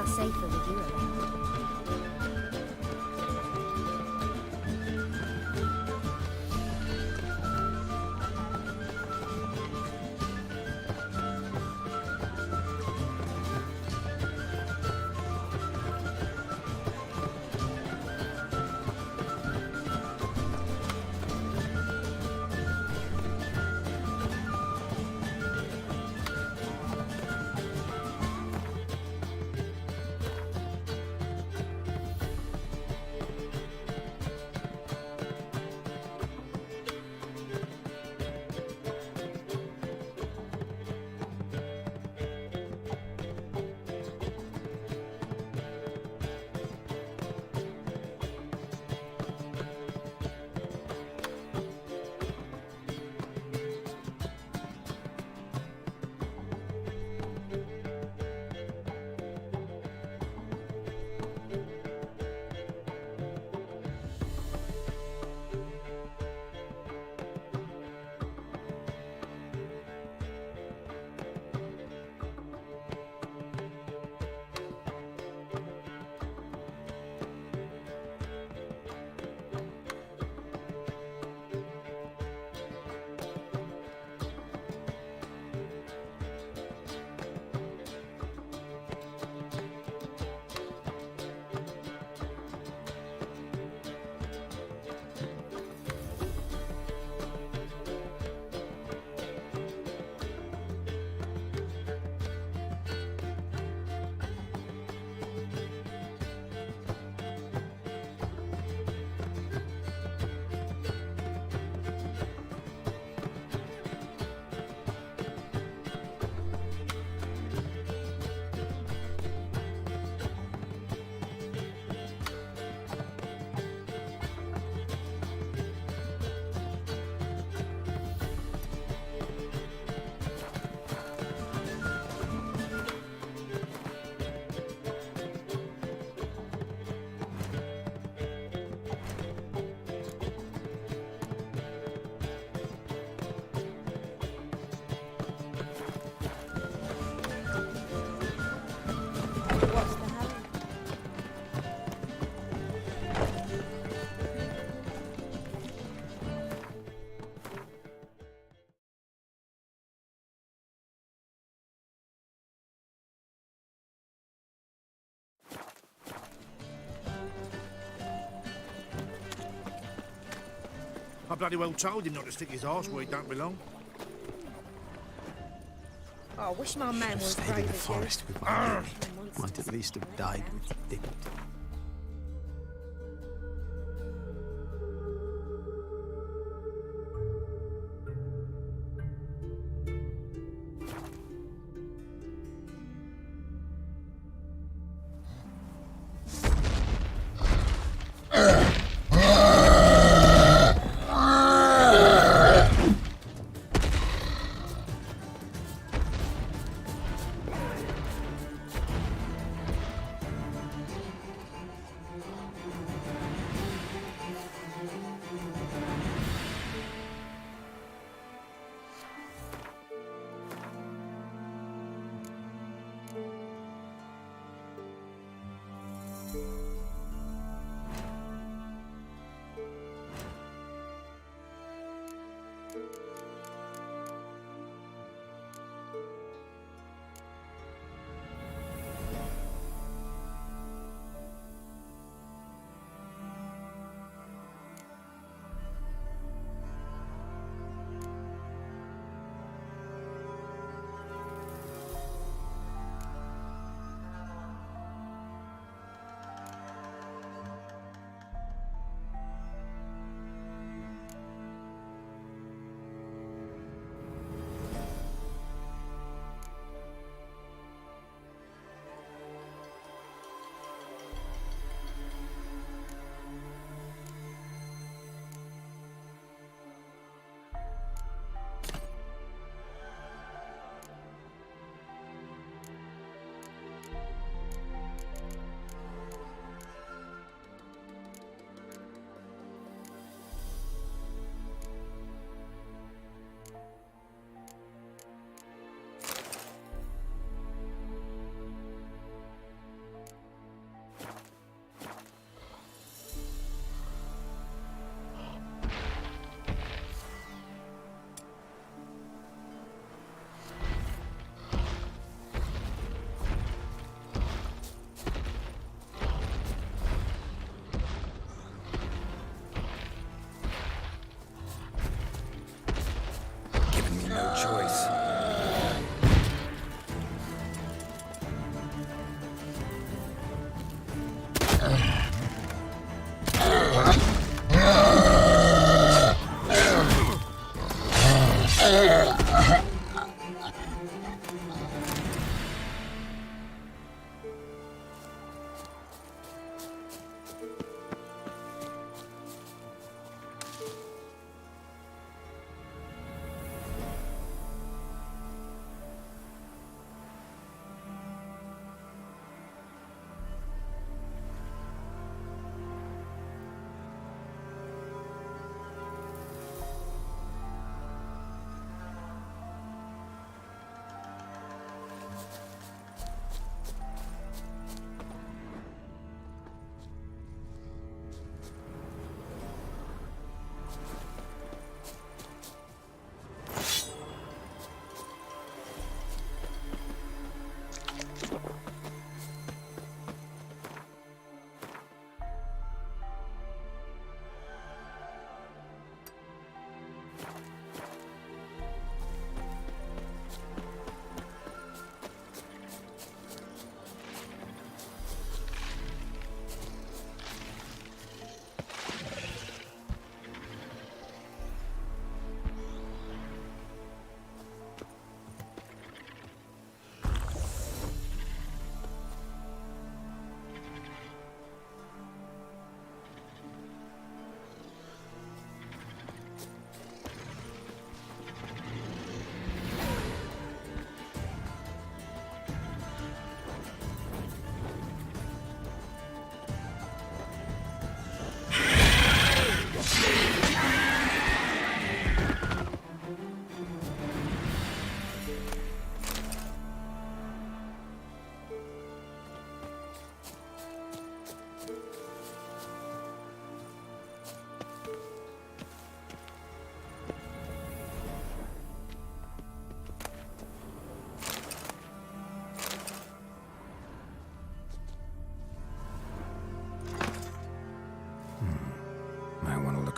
safer with you around. I bloody well told him not to stick his arse where he don't belong. Oh, I wish my man was Stayed in brave the as you. forest with my men. Might at least have died with dignity.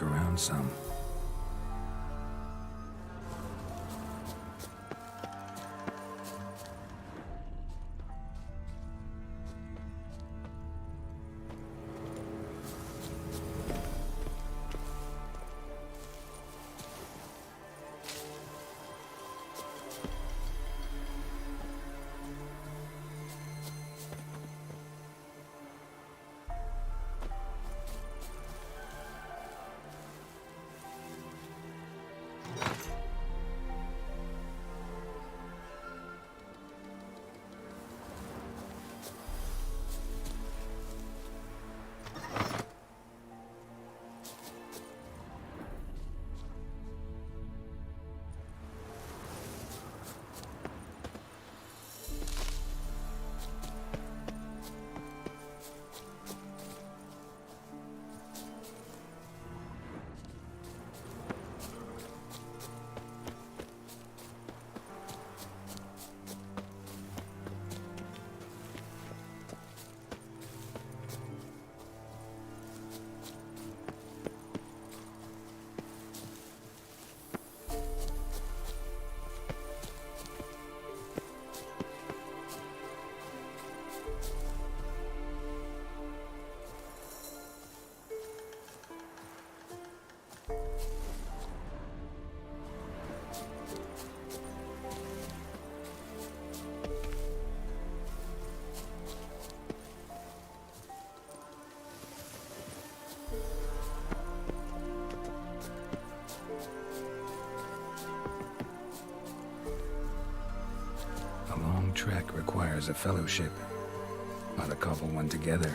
look around some. A long trek requires a fellowship. Ought to cobble one together.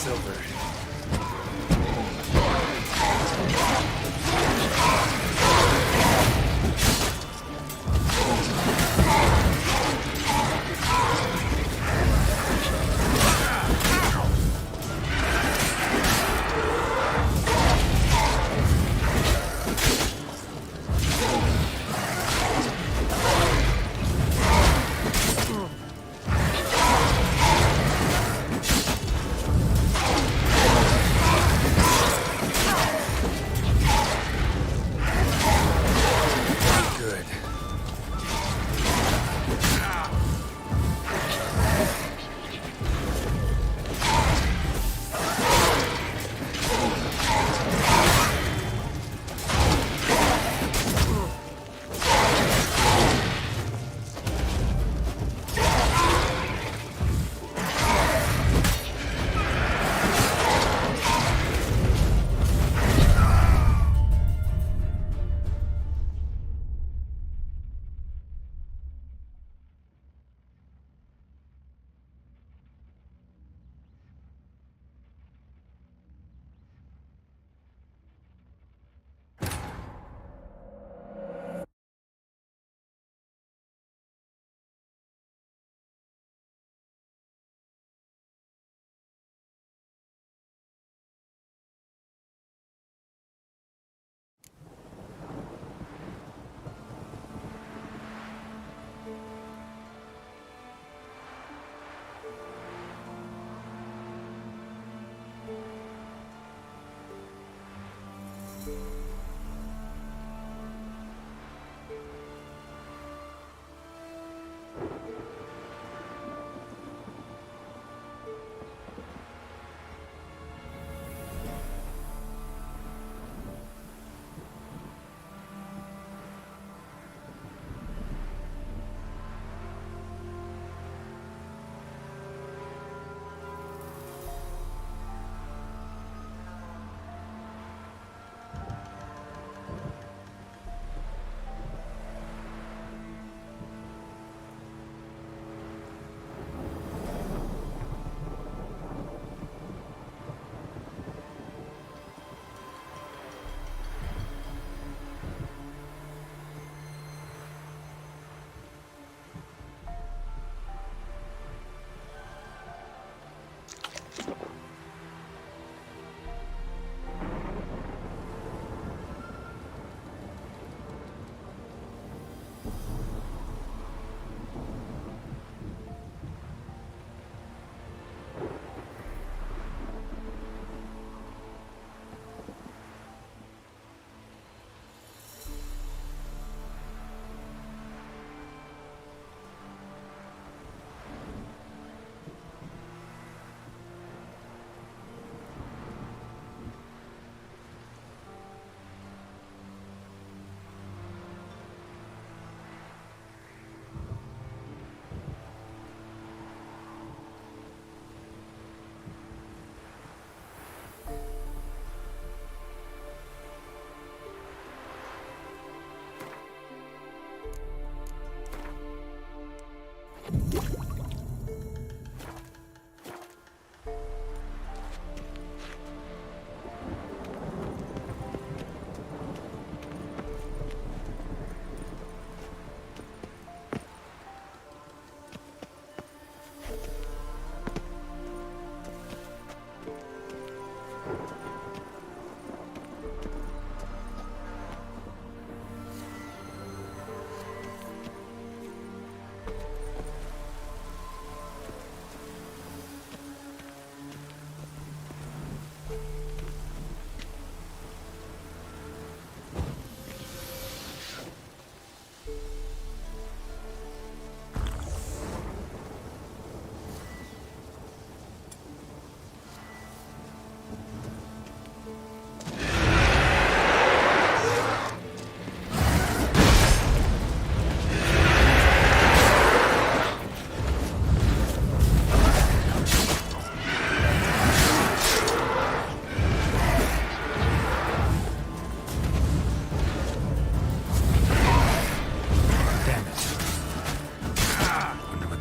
silver. Good.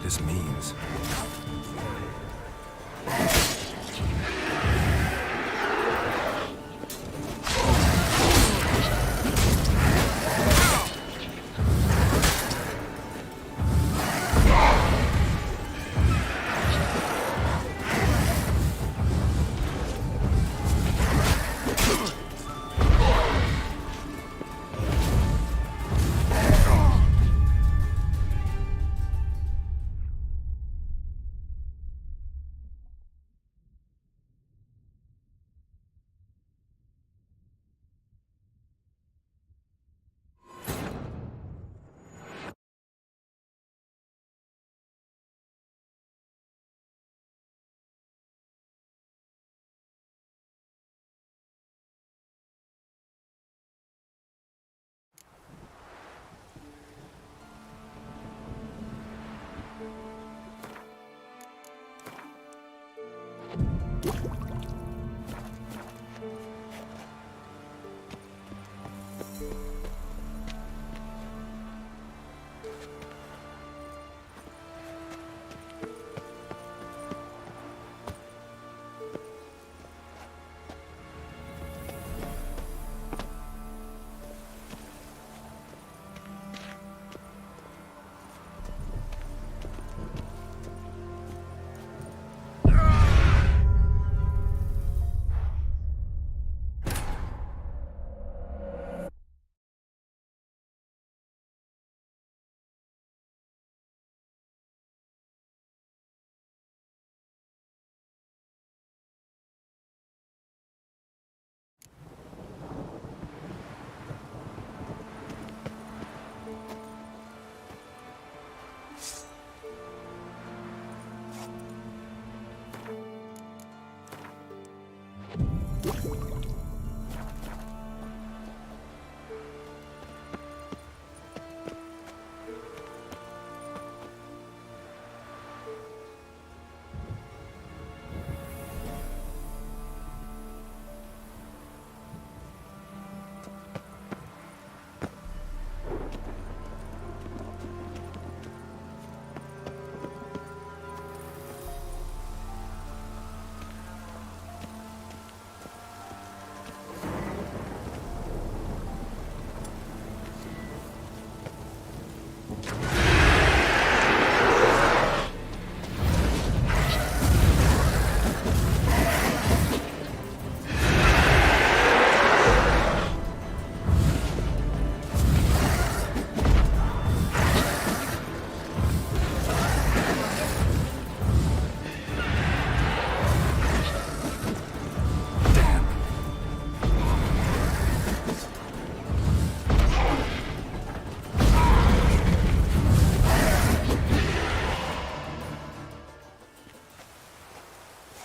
This means.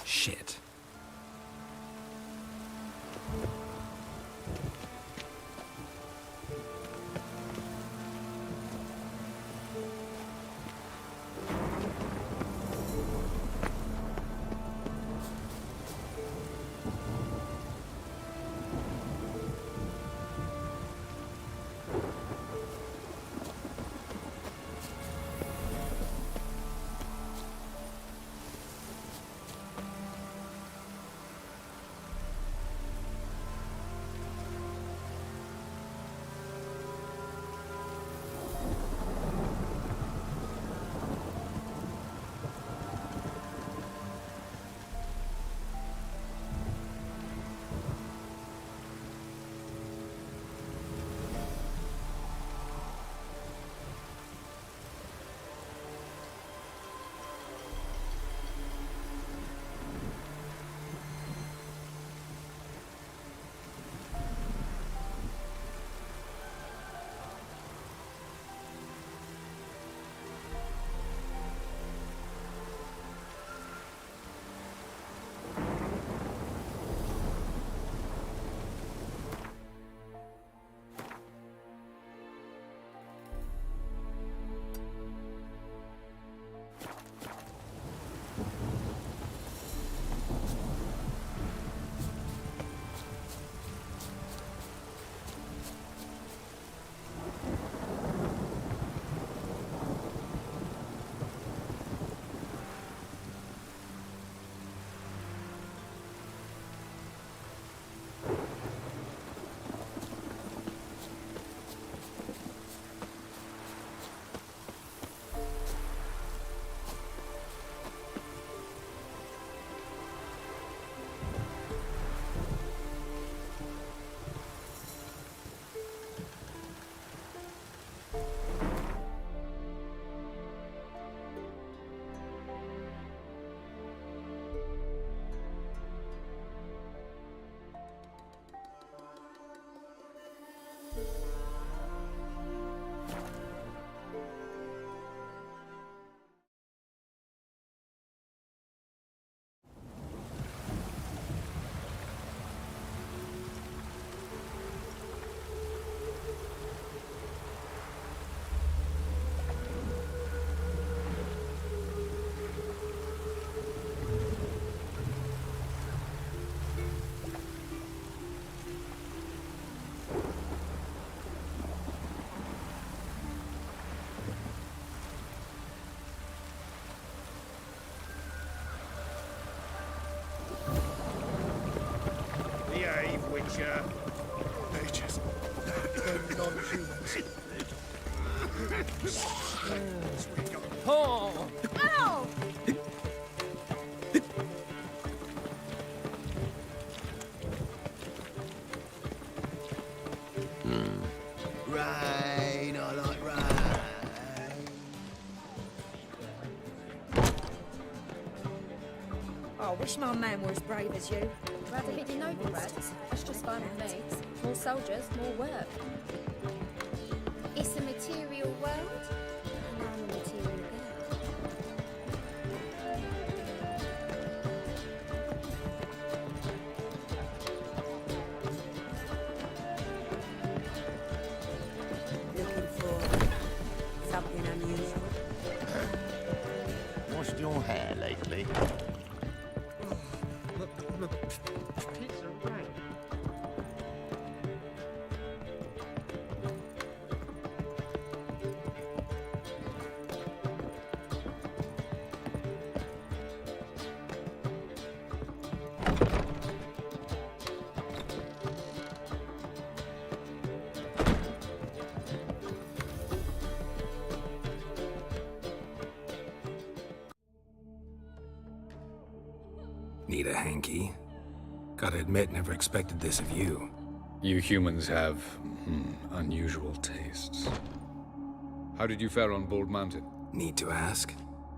Shit. Witcher. Mages. They're non-humans. Oh! Ow! Rain, I like rain. Oh, I wish my man were as brave as you. Rather be novices. That's just fine with me. More soldiers, more work. It's a material world, and I'm a material girl. brushed your hair lately? Need a hanky? Gotta admit, never expected this of you. You humans have, unusual tastes. How did you fare on Bald Mountain? Need to ask?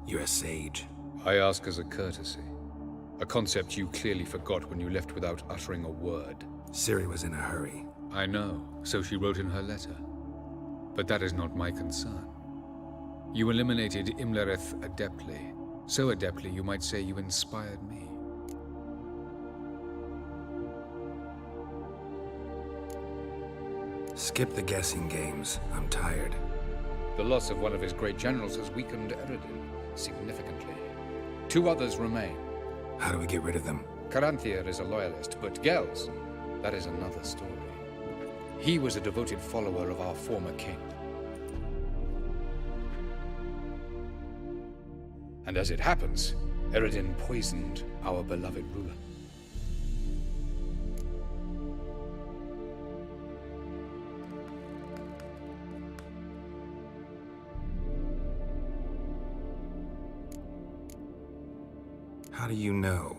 You're a sage. I ask as a courtesy. A concept you clearly forgot when you left without uttering a word. Ciri was in a hurry. I know, so she wrote in her letter. But that is not my concern. You eliminated Imlerith adeptly. So adeptly, you might say you inspired me. Skip the guessing games. I'm tired. The loss of one of his great generals has weakened Eredin significantly. 2 others remain. How do we get rid of them? Caranthier is a loyalist, but Gels, that is another story. He was a devoted follower of our former king. And as it happens, Eredin poisoned our beloved ruler. How do you know?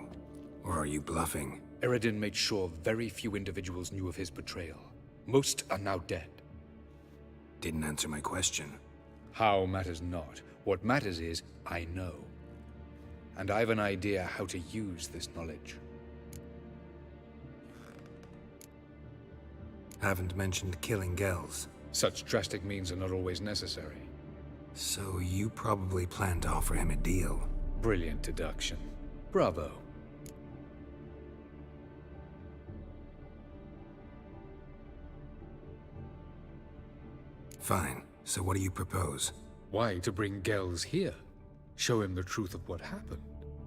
Or are you bluffing? Eredin made sure very few individuals knew of his betrayal. Most are now dead. Didn't answer my question. How matters not. What matters is, I know. And I've an idea how to use this knowledge. Haven't mentioned killing Gels. Such drastic means are not always necessary. So you probably plan to offer him a deal. Brilliant deduction. Bravo. Fine. So what do you propose? Why, to bring Gels here? Show him the truth of what happened.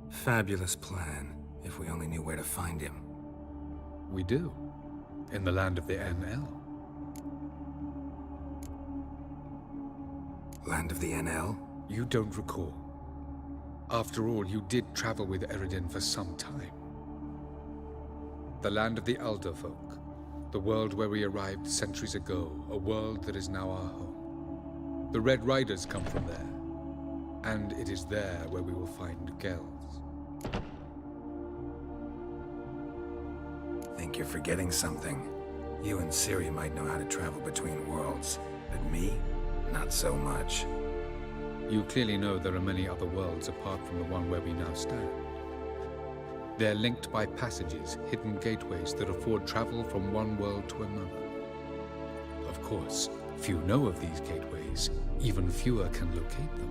Fabulous plan, if we only knew where to find him. We do. In the land of the NL. Land of the NL? You don't recall. After all, you did travel with Eredin for some time. The land of the Alder folk. The world where we arrived centuries ago. A world that is now our home. The Red Riders come from there. And it is there where we will find Gels. Think you're forgetting something. You and Ciri might know how to travel between worlds, but me? Not so much. You clearly know there are many other worlds apart from the one where we now stand. They're linked by passages, hidden gateways that afford travel from one world to another. Of course, few know of these gateways, even fewer can locate them.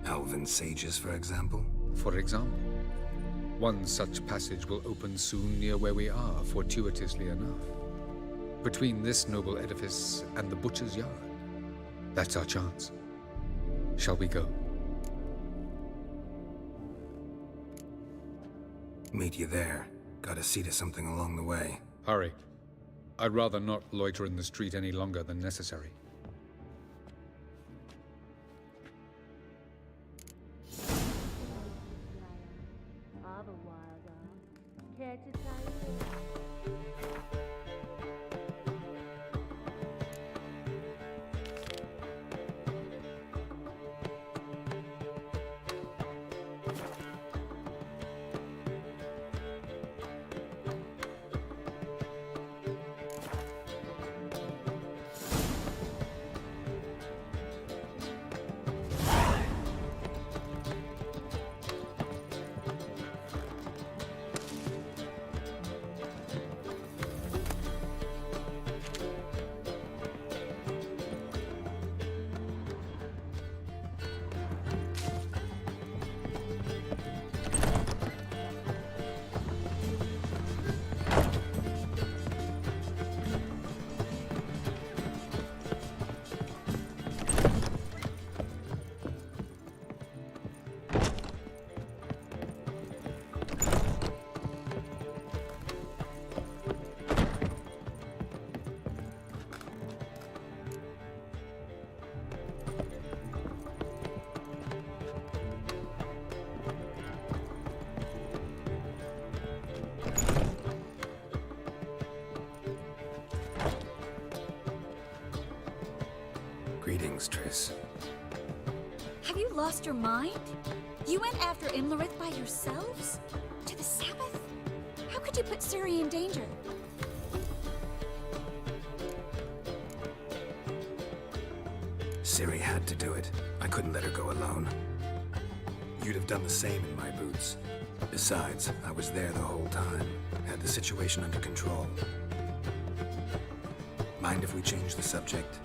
Elven sages, for example? For example, one such passage will open soon near where we are, fortuitously enough. Between this noble edifice and the butcher's yard. That's our chance. Shall we go? Meet you there. Gotta see to something along the way. Hurry. I'd rather not loiter in the street any longer than necessary. things, Triss. Have you lost your mind? You went after Imlerith by yourselves? To the Sabbath? How could you put Ciri in danger? Ciri had to do it. I couldn't let her go alone. You'd have done the same in my boots. Besides, I was there the whole time. Had the situation under control. Mind if we change the subject?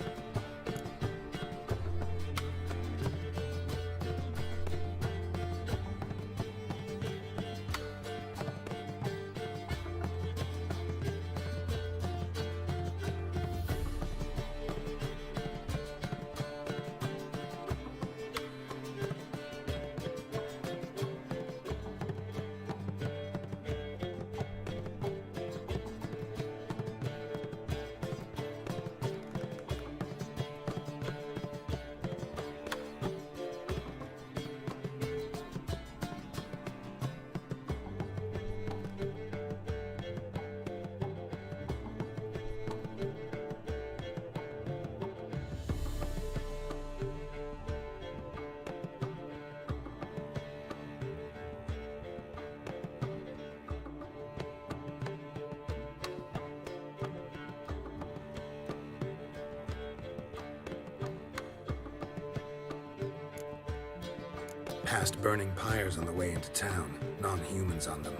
Past burning pyres on the way into town, non-humans on them.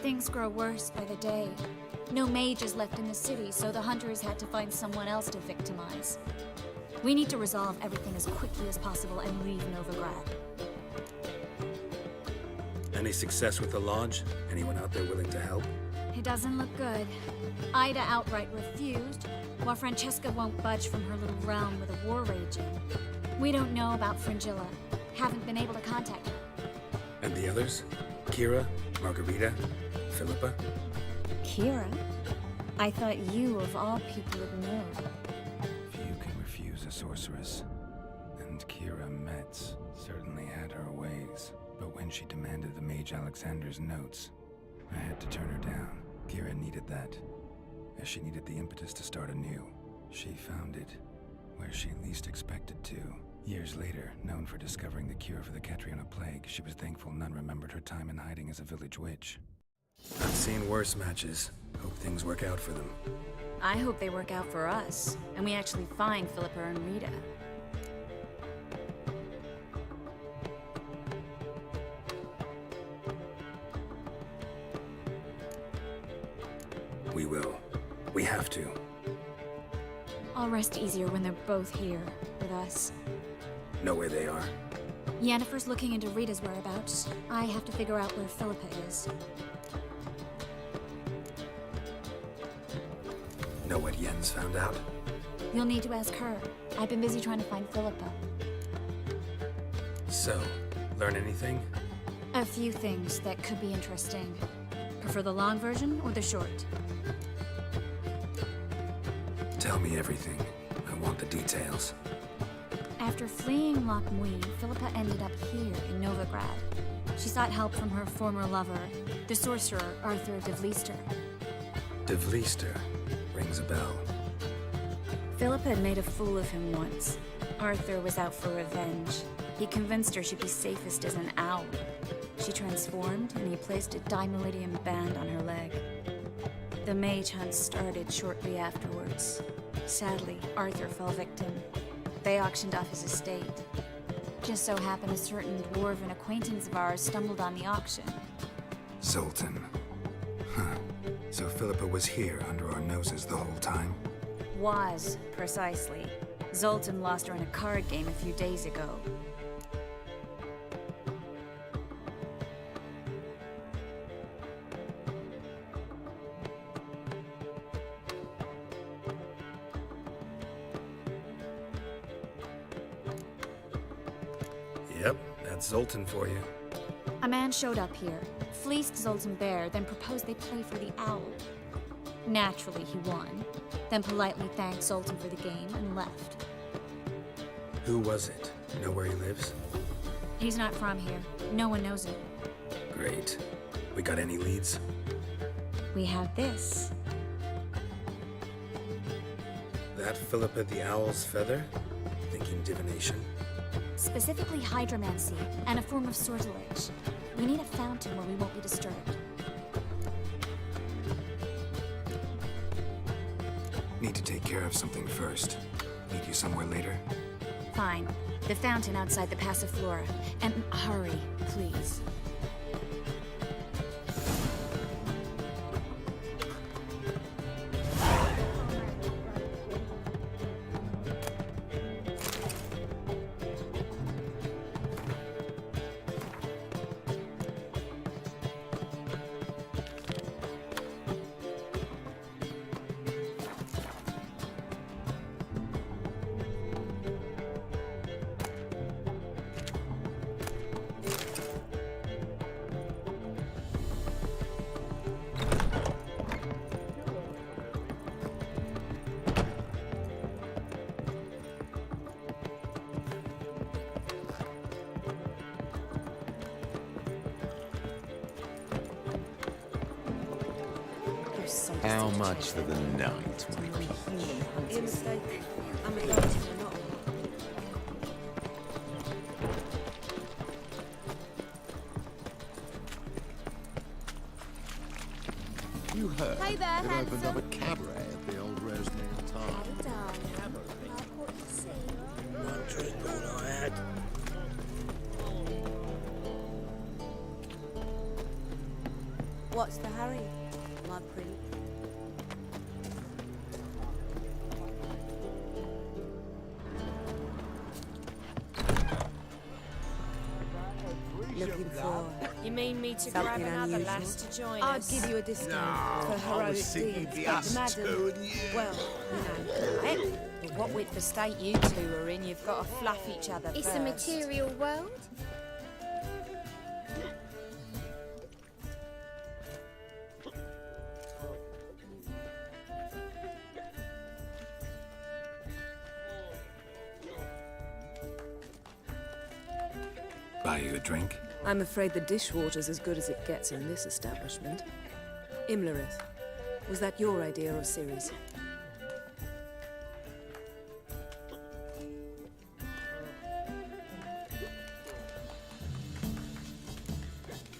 Things grow worse by the day. No mages left in the city, so the hunters had to find someone else to victimize. We need to resolve everything as quickly as possible and leave Novigrad. Any success with the Lodge? Anyone out there willing to help? It doesn't look good. Ida outright refused, while Francesca won't budge from her little realm with a war raging. We don't know about Fringilla. Haven't been able to contact her. And the others? Kira? Margarita? Philippa? Kira? I thought you, of all people, would know. Few can refuse a sorceress. And Kira Metz certainly had her ways. But when she demanded the Mage Alexander's notes, I had to turn her down. Kira needed that, as she needed the impetus to start anew. She found it where she least expected to. Years later, known for discovering the cure for the Catriona plague, she was thankful none remembered her time in hiding as a village witch. I've seen worse matches. Hope things work out for them. I hope they work out for us, and we actually find Philippa and Rita. We will. We have to. I'll rest easier when they're both here, with us. Know where they are? Yennefer's looking into Rita's whereabouts. I have to figure out where Philippa is. Know what Yen's found out? You'll need to ask her. I've been busy trying to find Philippa. So, learn anything? A few things that could be interesting. Prefer the long version or the short? Tell me everything. I want the details. After fleeing Loch Muin, Philippa ended up here in Novigrad. She sought help from her former lover, the sorcerer Arthur de Vlister. De Vlister rings a bell. Philippa had made a fool of him once. Arthur was out for revenge. He convinced her she'd be safest as an owl. She transformed, and he placed a dimeridium band on her leg. The mage hunt started shortly afterwards. Sadly, Arthur fell victim. They auctioned off his estate. Just so happened a certain dwarven acquaintance of ours stumbled on the auction. Zoltan. Huh. So Philippa was here under our noses the whole time? Was, precisely. Zoltan lost her in a card game a few days ago. Yep, that's Zoltan for you. A man showed up here, fleeced Zoltan bare, then proposed they play for the owl. Naturally, he won, then politely thanked Zoltan for the game and left. Who was it? Know where he lives? He's not from here. No one knows him. Great. We got any leads? We have this. That Philippa the Owl's feather? divination? Specifically hydromancy, and a form of sortilege. We need a fountain where we won't be disturbed. Need to take care of something first. Meet you somewhere later. Fine. The fountain outside the Passiflora. And hurry, please. How much for the night, my king? You're mistaken. I'm a doctor, not You heard Hey there, they've opened handsome. up a cabaret at the old Rosemary Tavern. One drink all I had. What's the hurry, my prince? Looking for You mean me to Something grab another unusual. lass to join I'd us? give you a discount for heroic deeds, but madam, well, Right. But what with the state you two are in, you've got to fluff each other It's first. a material world. Buy you a drink? I'm afraid the dishwater's as good as it gets in this establishment. Imlerith, was that your idea or Ciri's?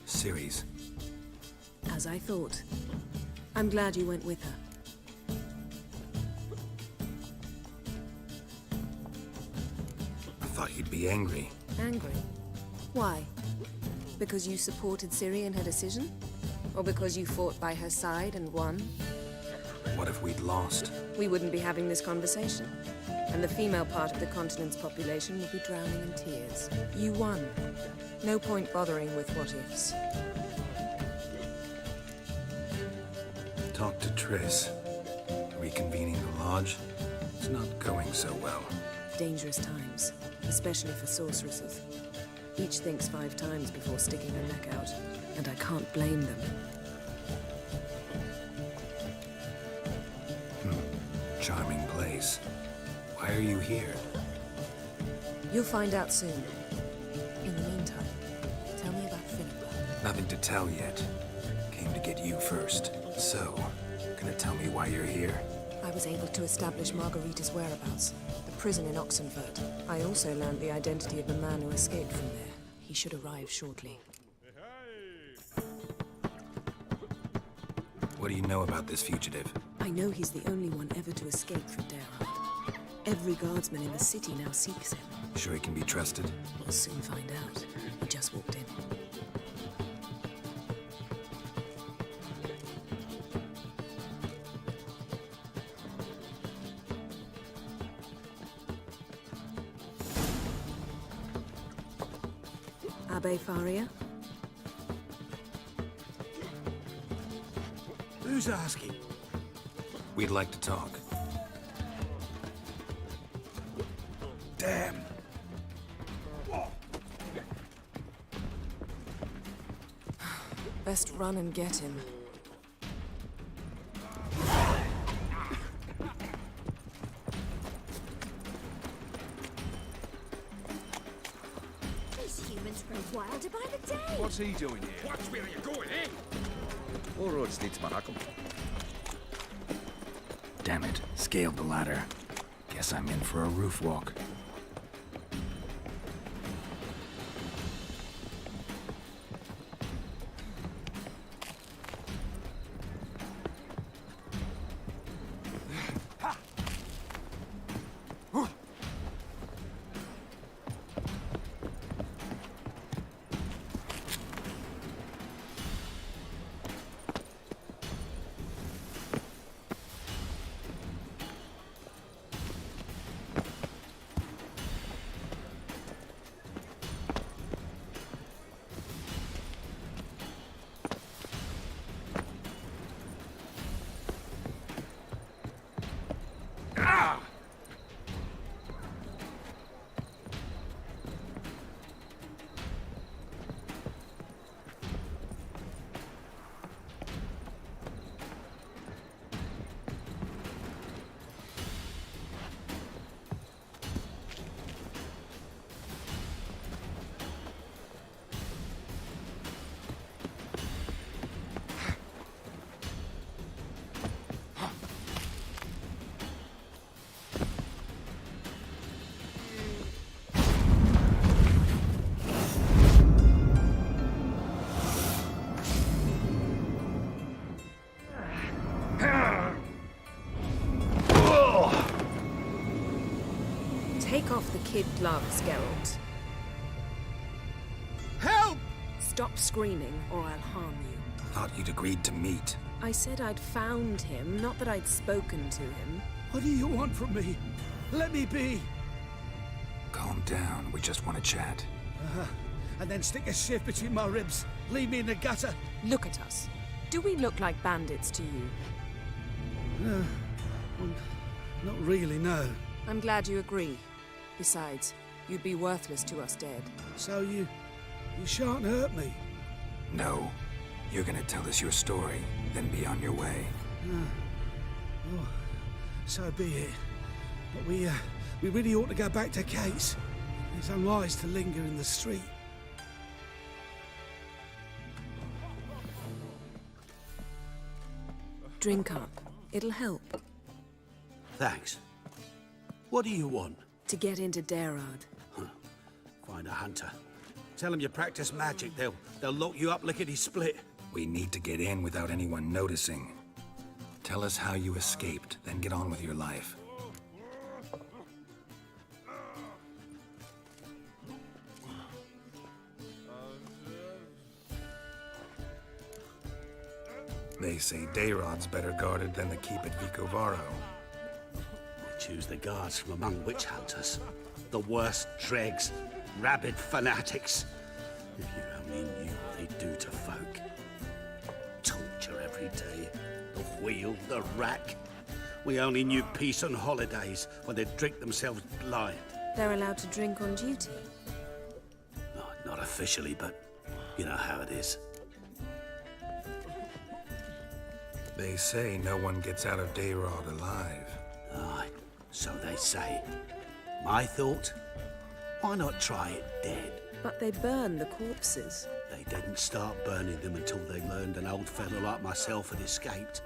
Ceres. As I thought. I'm glad you went with her. I thought you'd be angry. Angry? Why? Because you supported Ciri in her decision? Or because you fought by her side and won? What if we'd lost? We wouldn't be having this conversation. And the female part of the continent's population would be drowning in tears. You won. No point bothering with what-ifs. Talk to Triss. Reconvening the lodge? It's not going so well. Dangerous times, especially for sorceresses. Each thinks 5 times before sticking her neck out, and I can't blame them. Charming place. Why are you here? You'll find out soon. In the meantime, tell me about Philippa. Nothing to tell yet. Came to get you first. So, gonna tell me why you're here? I was able to establish Margarita's whereabouts, the prison in Oxenfurt. I also learned the identity of the man who escaped from there. He should arrive shortly. What do you know about this fugitive? I know he's the only one ever to escape from Darrow. Every guardsman in the city now seeks him. Sure he can be trusted? We'll soon find out. He just walked in. Abbe Faria? Who's asking? We'd like to talk. Damn. Best run and get him. These humans grow wilder by the day. What's he doing here? Watch where you're going, eh? All roads lead to Markham. Damn it. Scaled the ladder. Guess I'm in for a roof walk. kid gloves, Geralt. Help! Stop screaming, or I'll harm you. Thought you'd agreed to meet. I said I'd found him, not that I'd spoken to him. What do you want from me? Let me be. Calm down, we just want to chat. And then stick a shift between my ribs. Leave me in the gutter. Look at us. Do we look like bandits to you? No. Well, not really, no. I'm glad you agree. Besides, you'd be worthless to us dead. So you shan't hurt me. No. You're gonna tell us your story, then be on your way. Oh, so be it. But we really ought to go back to Kate's. It's unwise to linger in the street. Drink up. It'll help. Thanks. What do you want? To get into Derard. Find a hunter. Tell them you practice magic. They'll lock you up lickety-split. We need to get in without anyone noticing. Tell us how you escaped, then get on with your life. They say Dayrod's better guarded than the keep at Vicovaro. They choose the guards from among witch hunters. The worst dregs, rabid fanatics. If you only knew what they do to folk. Torture every day. The wheel, the rack. We only knew peace on holidays when they'd drink themselves blind. They're allowed to drink on duty. No, not officially, but you know how it is. They say no one gets out of Dayrod alive. Aye, so they say. My thought? Why not try it dead? But they burn the corpses. They didn't start burning them until they learned an old fellow like myself had escaped.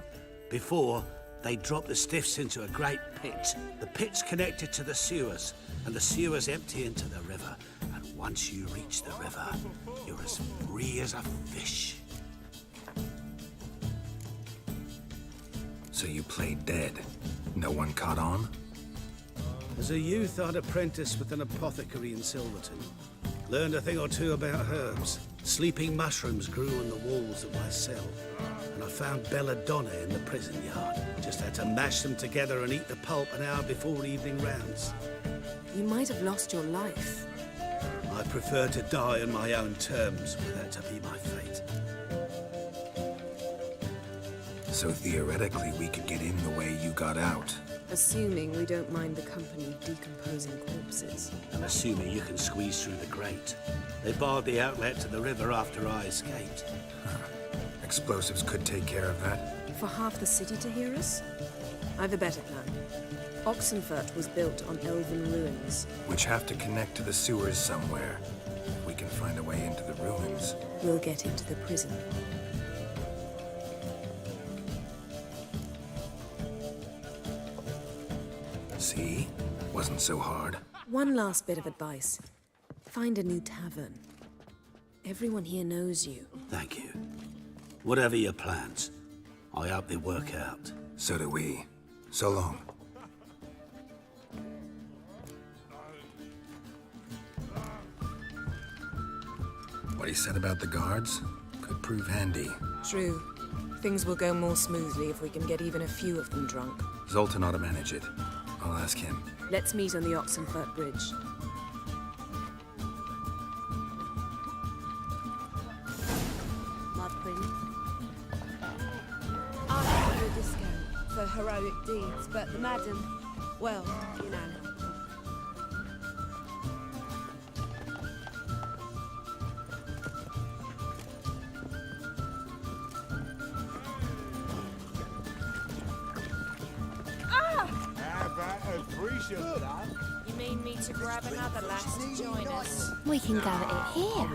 Before, they dropped the stiffs into a great pit. The pit's connected to the sewers, and the sewers empty into the river. And once you reach the river, you're as free as a fish. So you played dead. No one caught on? As a youth, I'd apprenticed with an apothecary in Silverton. Learned a thing or two about herbs. Sleeping mushrooms grew on the walls of my cell. And I found belladonna in the prison yard. Just had to mash them together and eat the pulp an hour before evening rounds. You might have lost your life. I prefer to die on my own terms, were that to be my fate. So theoretically, we could get in the way you got out. Assuming we don't mind the company of decomposing corpses. And assuming you can squeeze through the grate. They barred the outlet to the river after I escaped. Explosives could take care of that. For half the city to hear us? I've a better plan. Oxenfurt was built on elven ruins. Which have to connect to the sewers somewhere. If we can find a way into the ruins. We'll get into the prison. See? Wasn't so hard. One last bit of advice. Find a new tavern. Everyone here knows you. Thank you. Whatever your plans, I hope they work out. So do we. So long. What he said about the guards could prove handy. True. Things will go more smoothly if we can get even a few of them drunk. Zoltan ought to manage it. I'll ask him. Let's meet on the Oxenfurt Bridge. Love Prince. I'll give you a discount for heroic deeds, but the madam, well, you know. You mean me to grab another lass to join us? We can go at it here.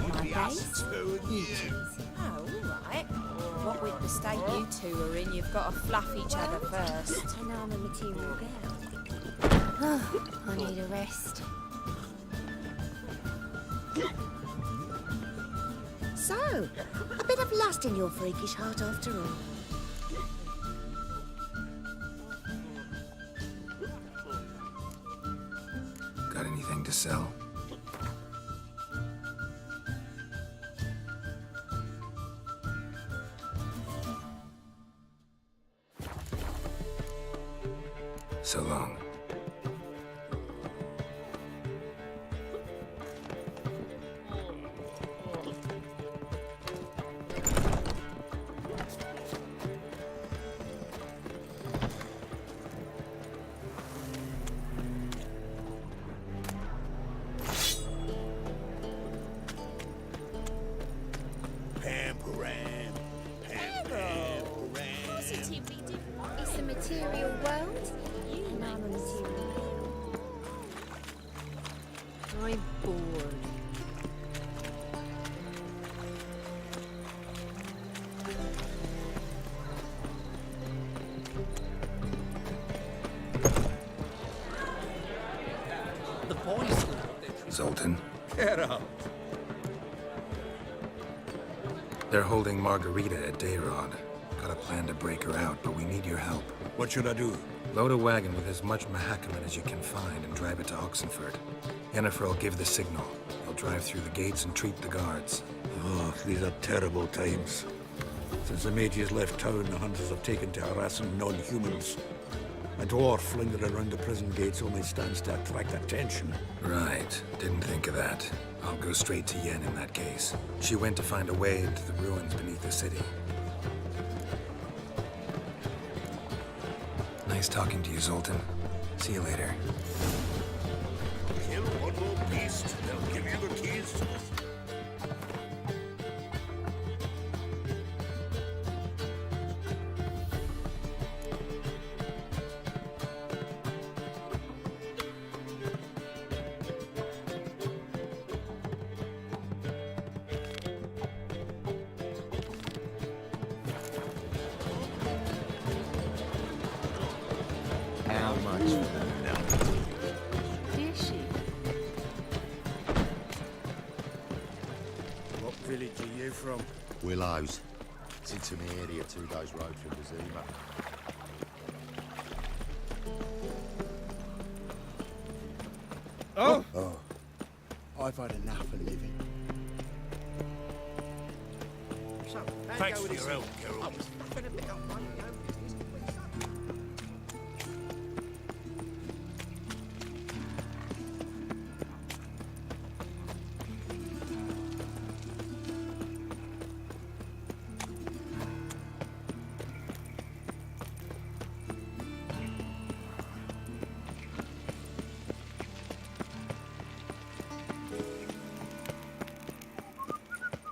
My base. Oh, all right. What with the state you two are in, you've got to fluff each other first. And I'm a material girl. Oh, I need a rest. So, a bit of lust in your freakish heart after all. Got anything to sell? So long. Positively different. It's a material world, and I'm a material. I'm bored. The boys. Zoltan, Get up. they're holding Margarita at Dayrod. Got a plan to break her out, but we need your help. What should I do? Load a wagon with as much Mahakaman as you can find and drive it to Oxenford. Yennefer will give the signal. They'll drive through the gates and treat the guards. Oh, these are terrible times. Since the mages left town, the hunters have taken to harassing non-humans. A dwarf lingering around the prison gates only stands to attract attention. Right. Didn't think of that. I'll go straight to Yen in that case. She went to find a way into the ruins beneath the city. Nice talking to you, Zoltan. See you later. Kill one more beast, they'll give you the keys. How much for the Is she? What village are you from? Willows. It's into the area, 2 days' road from Bazima. Oh! Oh, I've had enough of living. Thanks for your help, Geralt.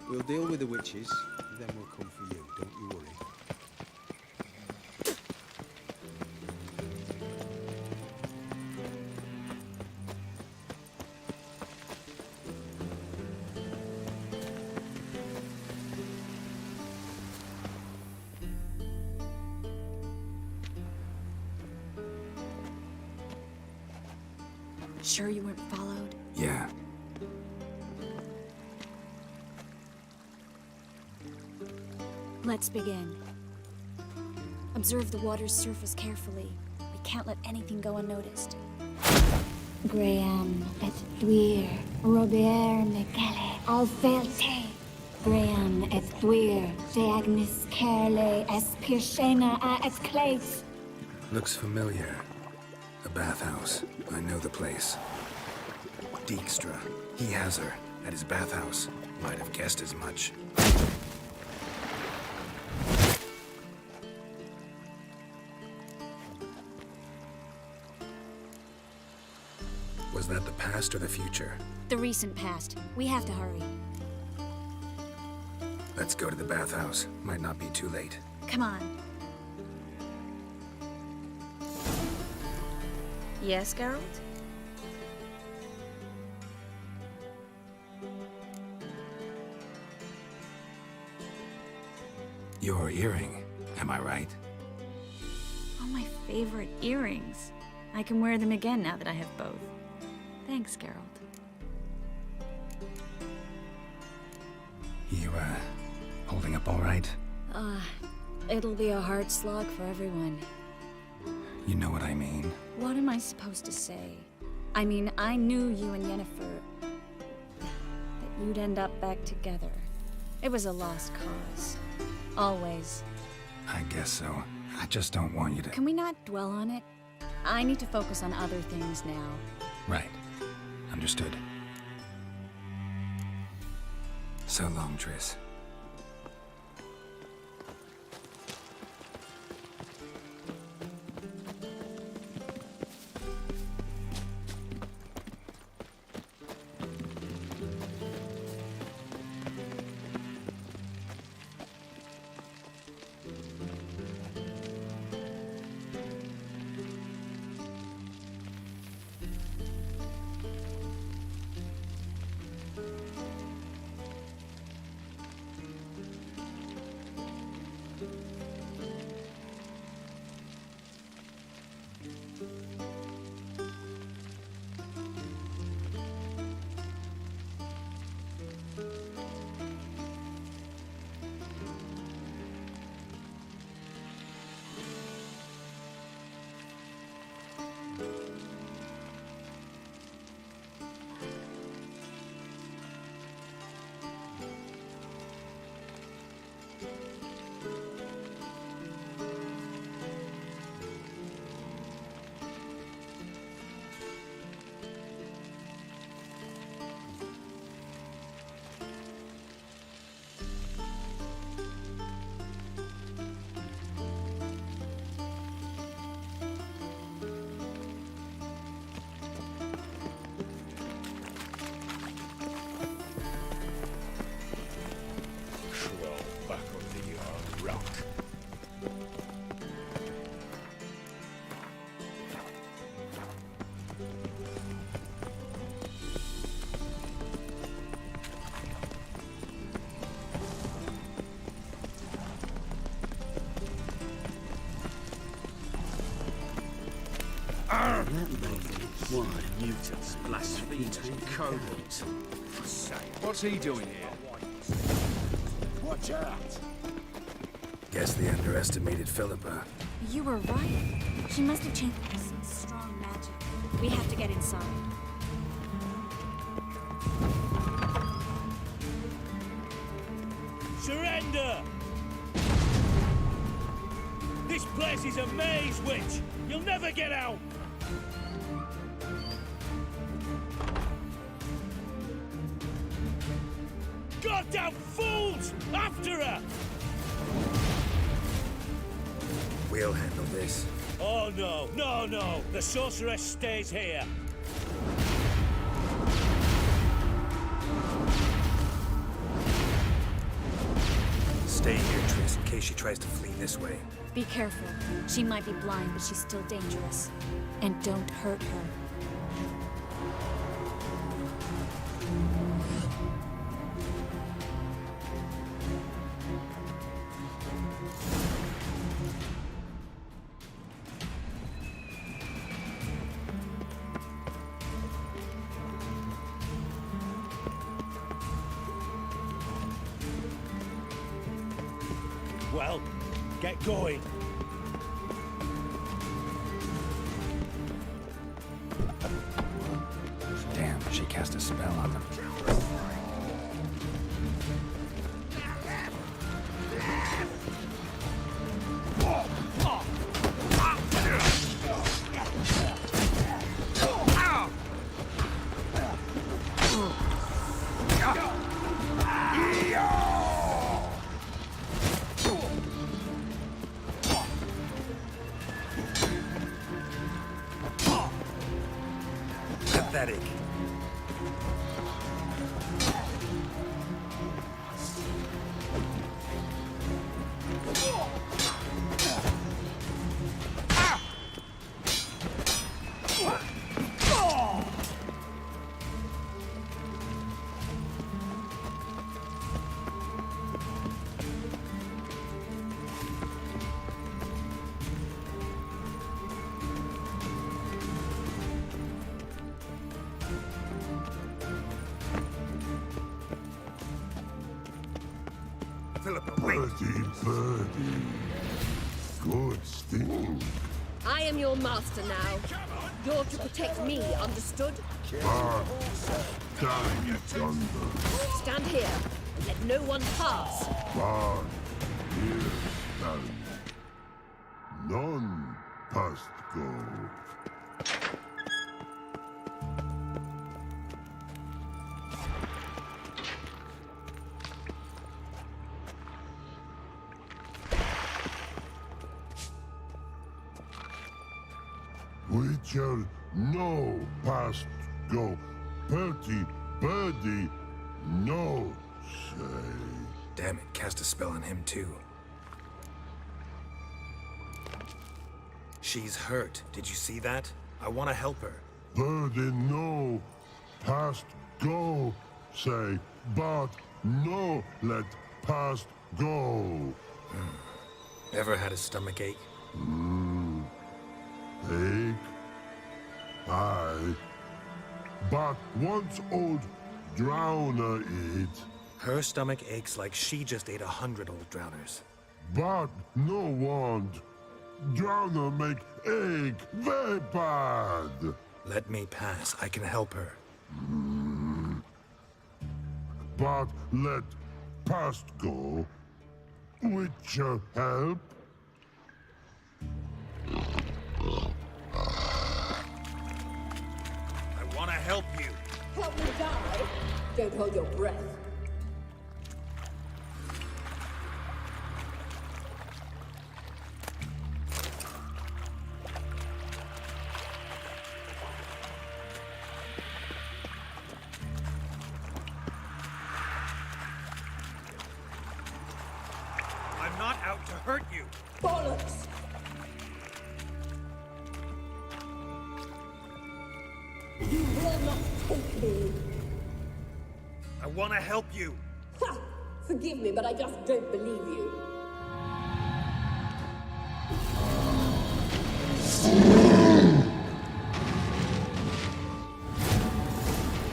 We'll deal with the witches, then we'll come for you. Don't you worry. Sure you weren't followed? Yeah. Let's begin. Observe the water's surface carefully. We can't let anything go unnoticed. Graham et Dwyer, Robert Mekele, Alfelte. Graham et Dwyer, Deagnis Kerle, Espirshena a et Clates. Looks familiar. A bathhouse. I know the place. Dijkstra. He has her. At his bathhouse. Might have guessed as much. Was that the past or the future? The recent past. We have to hurry. Let's go to the bathhouse. Might not be too late. Come on. Yes, Geralt? Your earring, am I right? Oh, my favorite earrings. I can wear them again now that I have both. Thanks, Geralt. You, holding up all right? It'll be a hard slog for everyone. You know what I mean. What am I supposed to say? I mean, I knew you and Yennefer... that you'd end up back together. It was a lost cause. Always. I guess so. I just don't want you to... Can we not dwell on it? I need to focus on other things now. Right. Understood. So long, Triss. Why, mutants, blasphemers, cowards. What's he doing here? Watch out! Guess they underestimated Philippa. You were right. She must have changed some strong magic. We have to get inside. Surrender! This place is a maze, witch! You'll never get out! Goddamn fools! After her! We'll handle this. Oh no, no, no! The sorceress stays here! Stay here, Triss, in case she tries to flee this way. Be careful. She might be blind, but she's still dangerous. And don't hurt her. Well, get going. Damn, she cast a spell on them. Pathetic. Philippa, wait! Birdie. Good sting. I am your master now. Come on! You're to protect me, understood? Stand here and let no one pass. Here stand. None past go. Witcher, no past go. Petty, birdie, no say. Damn it, cast a spell on him too. She's hurt. Did you see that? I want to help her. Birdie, no past go say, but no let past go. Ever had a stomach ache? Ache? Aye. But once old drowner eat. Her stomach aches like she just ate 100 old drowners. But no want. Drowner make ache very bad. Let me pass. I can help her. But let past go. Witcher help? I want to help you. Help me die. Don't hold your breath. I'm not out to hurt you. Bollocks! You will not take me. I want to help you. Ha! Forgive me, but I just don't believe you.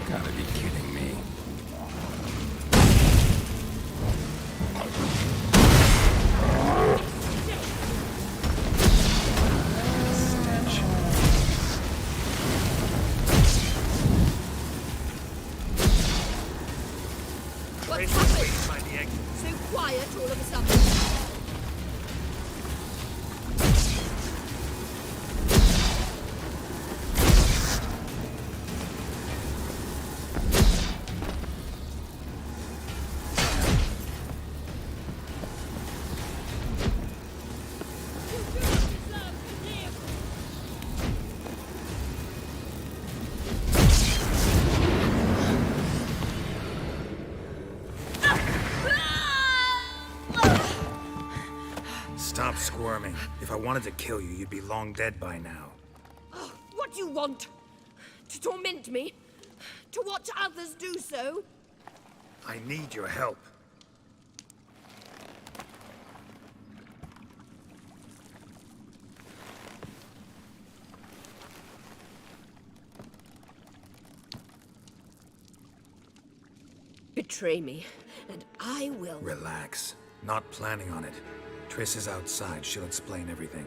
Gotta be kidding me. What's happened? So quiet all of a sudden. Stop squirming. If I wanted to kill you, you'd be long dead by now. Oh, what do you want? To torment me? To watch others do so? I need your help. Betray me, and I will. Relax. Not planning on it. Triss is outside. She'll explain everything.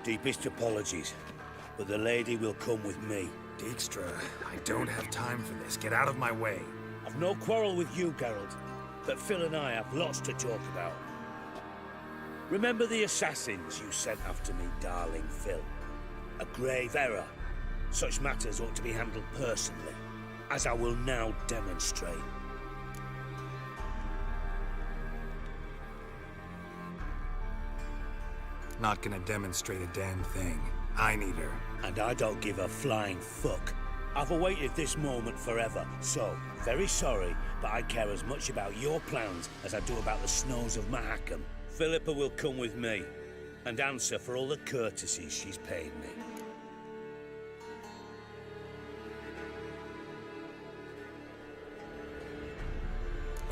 Deepest apologies, but the lady will come with me. Dijkstra, I don't have time for this. Get out of my way. I've no quarrel with you, Geralt, but Phil and I have lots to talk about. Remember the assassins you sent after me, darling Phil? A grave error. Such matters ought to be handled personally, as I will now demonstrate. Not gonna demonstrate a damn thing. I need her. And I don't give a flying fuck. I've awaited this moment forever, so, very sorry, but I care as much about your plans as I do about the snows of Mahakam. Philippa will come with me, and answer for all the courtesies she's paid me.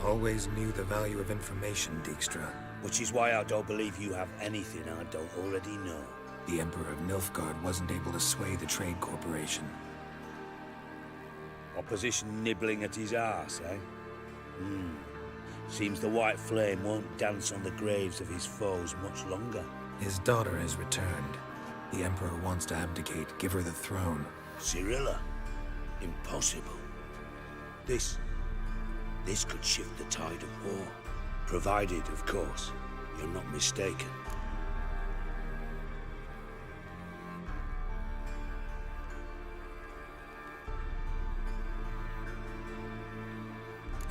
Always knew the value of information, Dijkstra. Which is why I don't believe you have anything I don't already know. The Emperor of Nilfgaard wasn't able to sway the Trade Corporation. Opposition nibbling at his arse, eh? Seems the white flame won't dance on the graves of his foes much longer. His daughter has returned. The Emperor wants to abdicate, give her the throne. Cyrilla? Impossible. This could shift the tide of war. Provided, of course, you're not mistaken.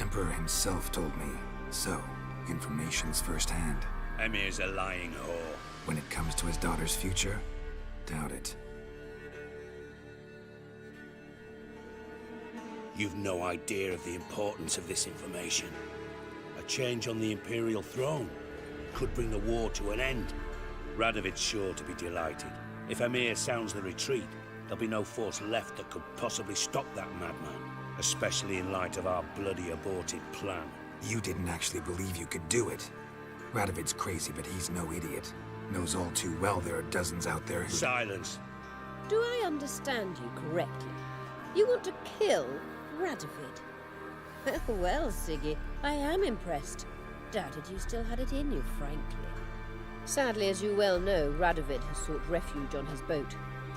Emperor himself told me. So, information's firsthand. Emir's a lying whore. When it comes to his daughter's future, doubt it. You've no idea of the importance of this information. A change on the Imperial throne could bring the war to an end. Radovid's sure to be delighted. If Emir sounds the retreat, there'll be no force left that could possibly stop that madman. Especially in light of our bloody aborted plan. You didn't actually believe you could do it. Radovid's crazy, but he's no idiot. Knows all too well there are dozens out there who... Silence! Do I understand you correctly? You want to kill Radovid? Well, Siggy, I am impressed. Doubted you still had it in you, frankly. Sadly, as you well know, Radovid has sought refuge on his boat.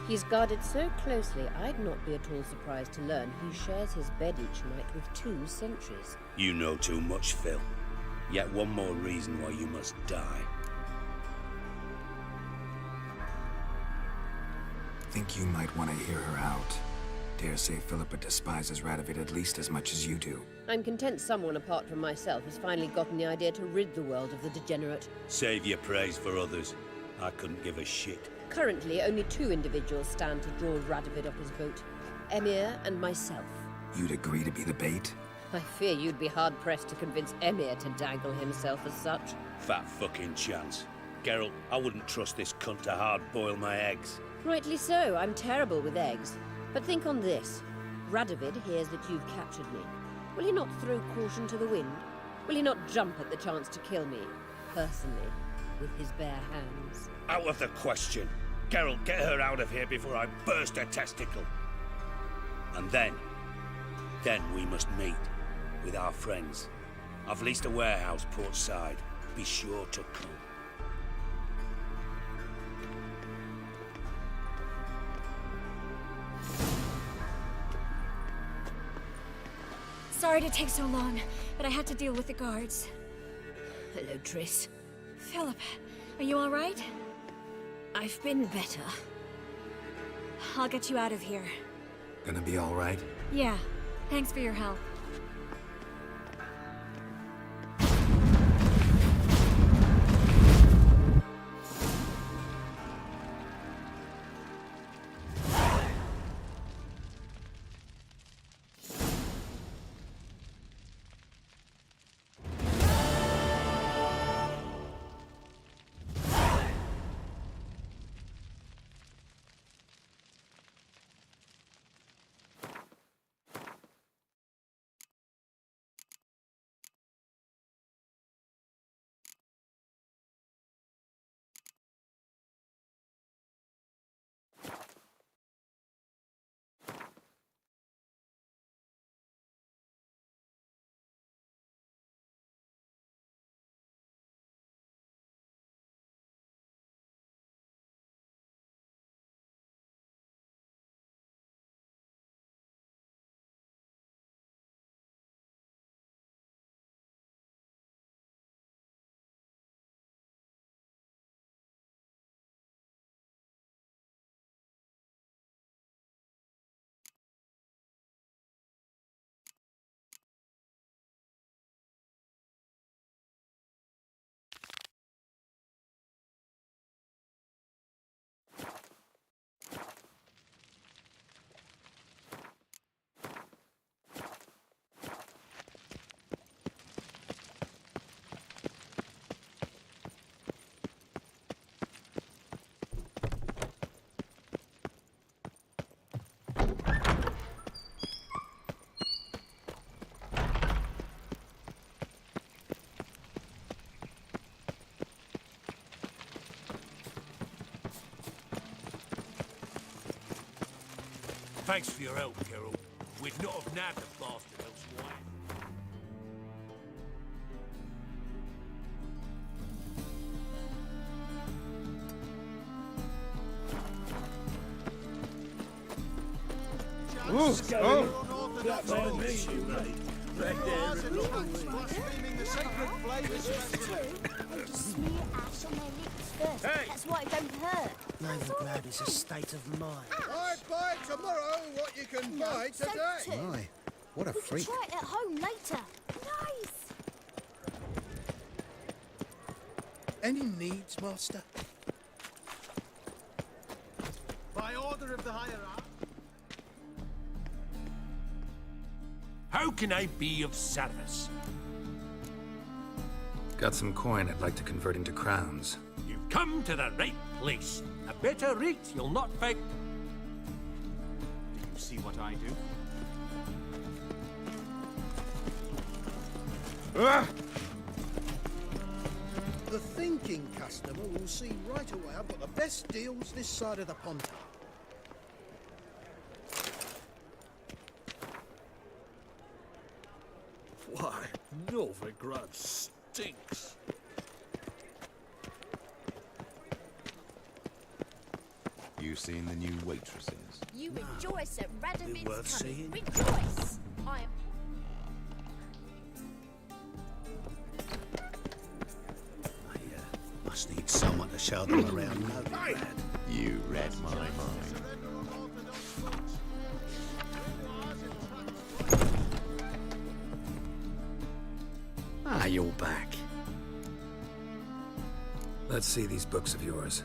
He's guarded so closely, I'd not be at all surprised to learn he shares his bed each night with 2 sentries. You know too much, Phil. Yet one more reason why you must die. Think you might want to hear her out. Dare say Philippa despises Radovid at least as much as you do. I'm content someone apart from myself has finally gotten the idea to rid the world of the degenerate. Save your praise for others. I couldn't give a shit. Currently, only 2 individuals stand to draw Radovid off his boat. Emir and myself. You'd agree to be the bait? I fear you'd be hard-pressed to convince Emir to dangle himself as such. Fat fucking chance. Geralt, I wouldn't trust this cunt to hard-boil my eggs. Rightly so, I'm terrible with eggs. But think on this. Radovid hears that you've captured me. Will he not throw caution to the wind? Will he not jump at the chance to kill me, personally, with his bare hands? Out of the question. Geralt, get her out of here before I burst her testicle. And then we must meet with our friends. I've leased a warehouse port side. Be sure to come. Sorry to take so long, but I had to deal with the guards. Hello, Triss. Philip, are you all right? I've been better. I'll get you out of here. Gonna be all right? Yeah, thanks for your help. Thanks for your help, Geralt. we'd not have nabbed the bastard elsewhere. That's why it don't hurt. Novigrad is a state of mind. I buy tomorrow what you can buy today. My, what a We freak. can try it at home later. Nice. Any needs, Master? By order of the hierarch. How can I be of service? Got some coin I'd like to convert into crowns. You've come to the right place. A better rate you'll not find. Do you see what I do? The thinking customer will see right away I've got the best deals this side of the pond. Why, Novigrad stinks. You seen the new waitresses? You rejoice at Radovid's worth coming. seeing. Rejoice. I am. Must need someone to show them around Novigrad. You read my mind. Ah, you're back. Let's see these books of yours.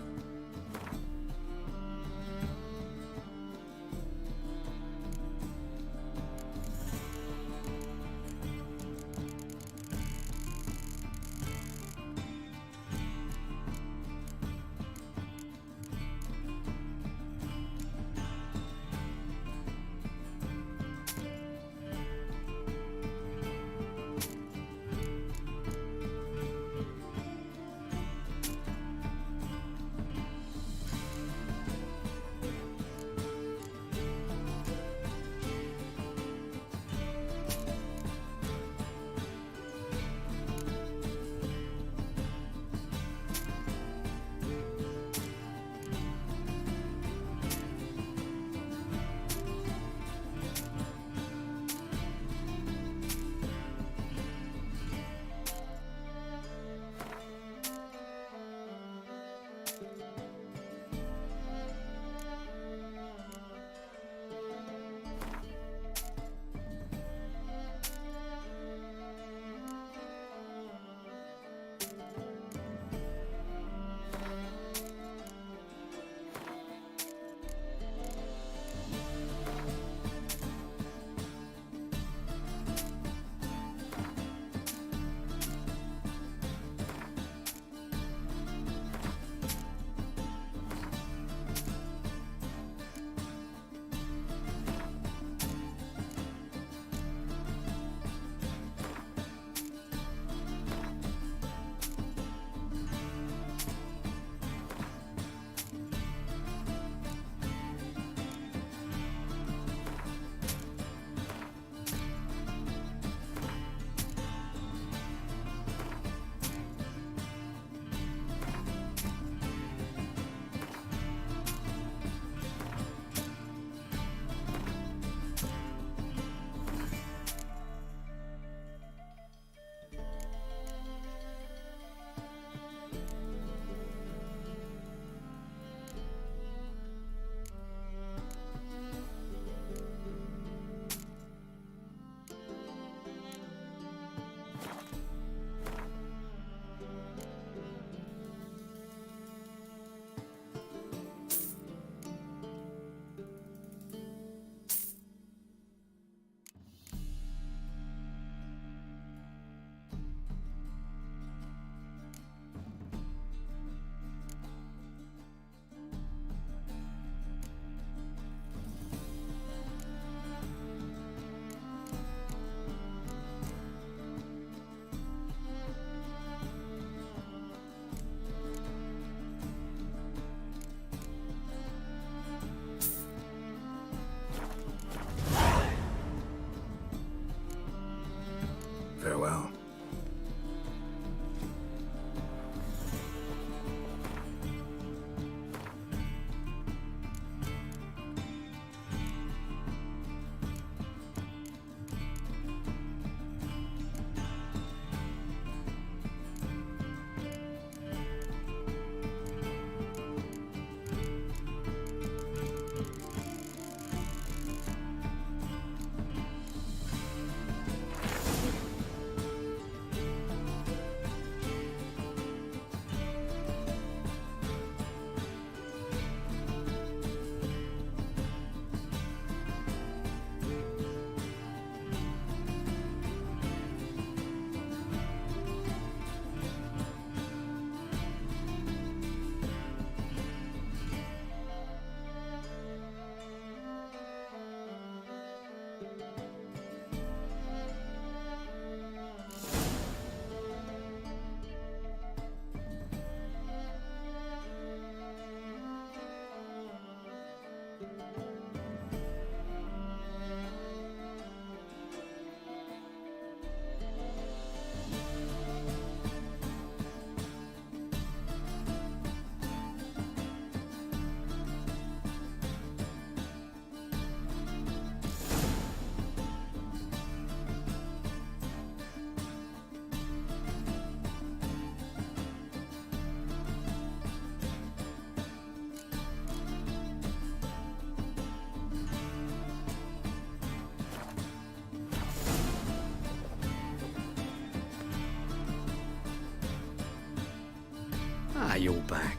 Now you're back.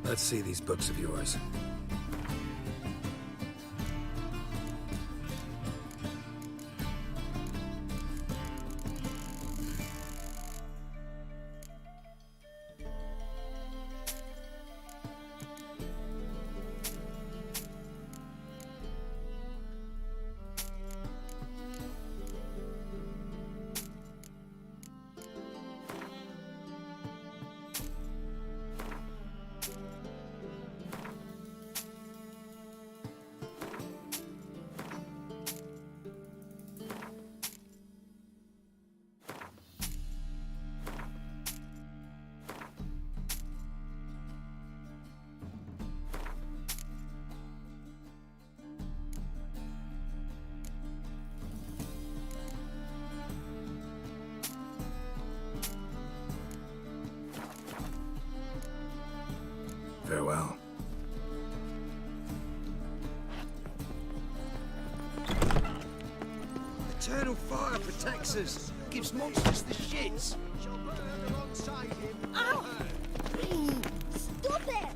Let's see these books of yours. Farewell. Eternal fire protects us. Gives monsters the shits. Ow! Stop it!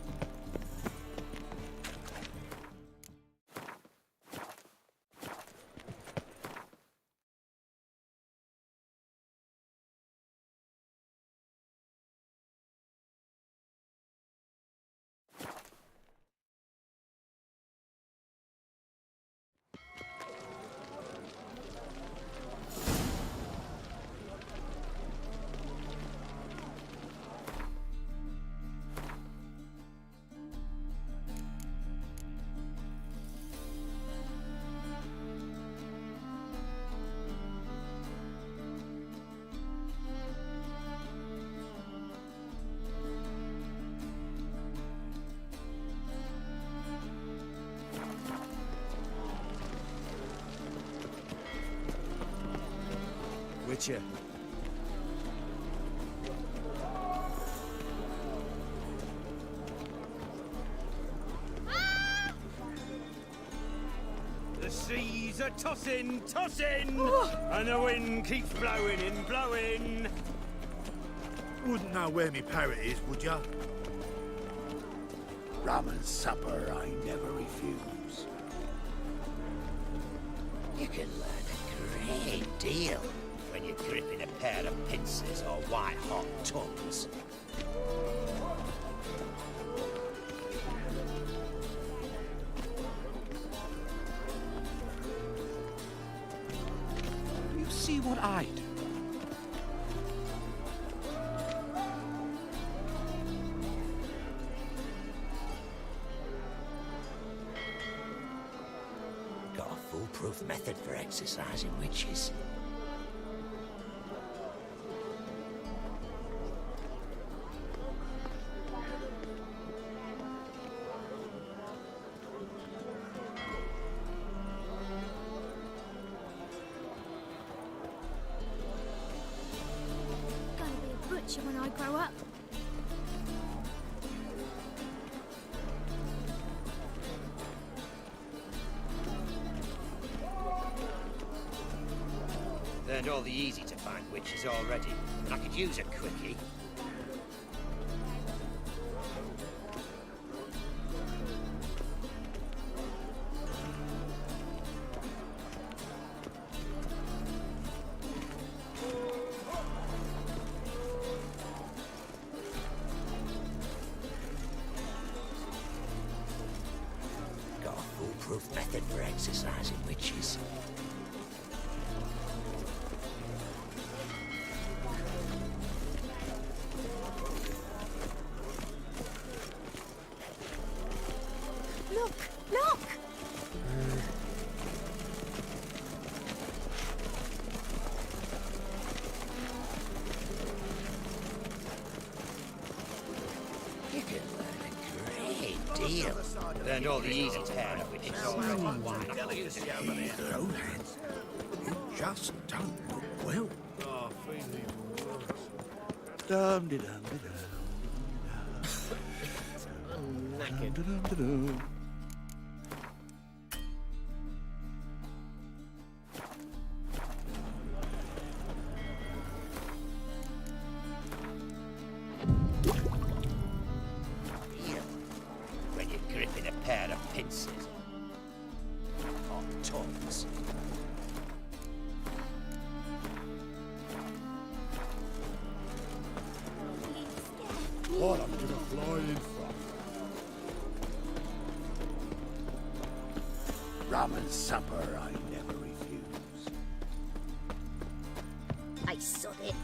Witcher. The seas are tossing, tossing, and the wind keeps blowing and blowing. Wouldn't know where me parrot is, would ya? Rum and supper I never refuse. You can learn a great deal when you're gripping a pair of pincers or white-hot tongues. You see what I do? Got a foolproof method for exercising witches. Gonna be a butcher when I grow up. Learned all the easy-to-find witches already, and I could use a quickie. Got a foolproof method for exercising witches. Look! Look! You can learn a great deal. Learned all the easy pair of witches already. You just don't look well. Oh, feed me Dum de dum de I'm knackered. dum. What I'm gonna fly in front. Rum and supper I never refuse. I sod it.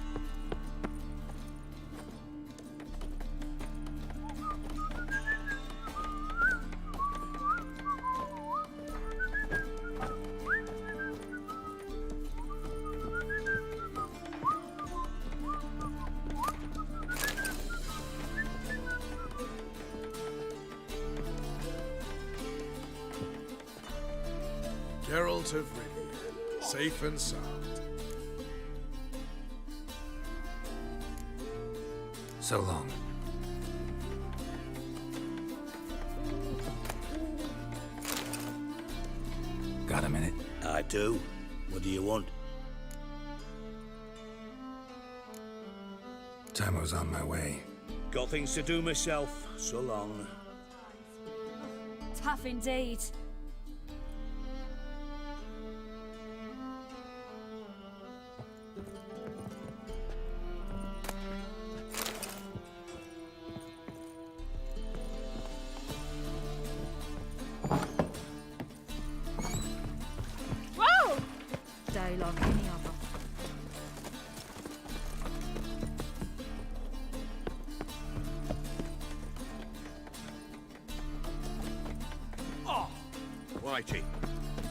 Geralt of Rivia, safe and sound. So long. Got a minute? I do. What do you want? Time was on my way. Got things to do myself. So long. Tough indeed. Whoa! Day like any other. Oh! Whitey,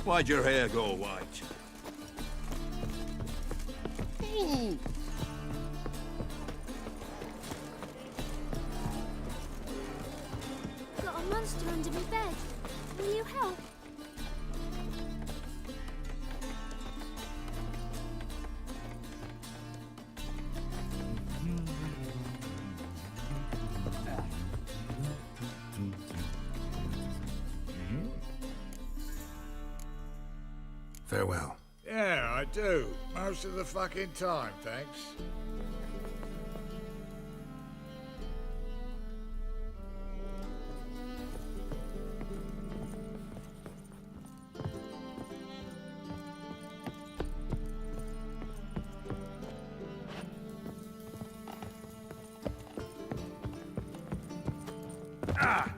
why'd your hair go white? Got a monster under my bed. Will you help? Farewell. Yeah, I do. Most of the fucking time, thanks. Ah!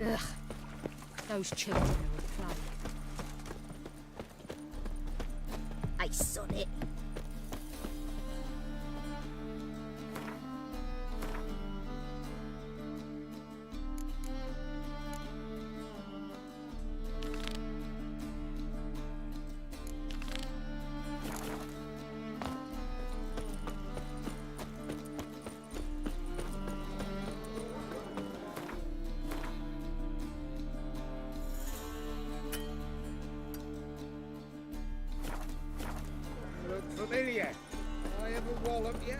Ugh. Those children are a plague. I sod it. Look familiar. I ever wallop yet?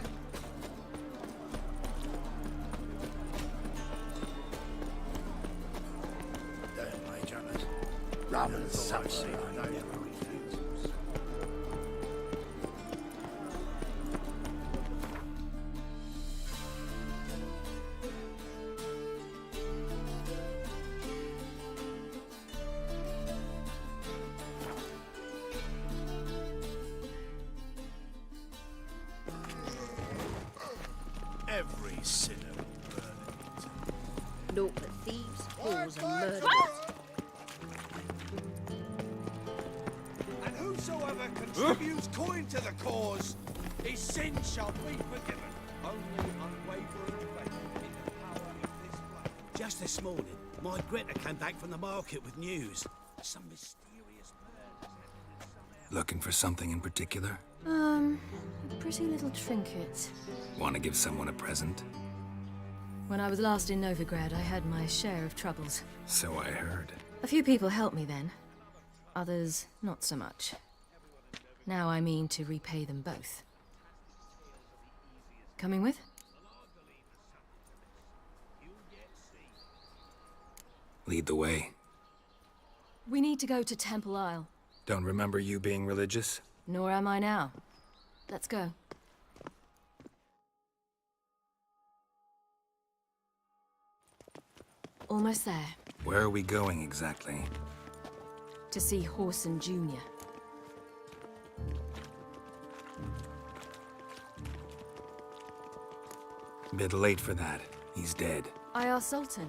Damn, my Jonas. Rum and supper I never refuse. Every sinner will burn it. Naught but thieves, fools, and murderers. And whosoever contributes coin to the cause, his sin shall be forgiven. Only unwavering faith in the power of this blade. Just this morning, my Greta came back from the market with news. Some mysterious bird has entered some Looking for something in particular? A pretty little trinket. Want to give someone a present? When I was last in Novigrad, I had my share of troubles. So I heard. A few people helped me then. Others, not so much. Now I mean to repay them both. Coming with? Lead the way. We need to go to Temple Isle. Don't remember you being religious? Nor am I now. Let's go. Almost there. Where are we going exactly? To see Horson Jr. Bit late for that. He's dead. I asked Sultan,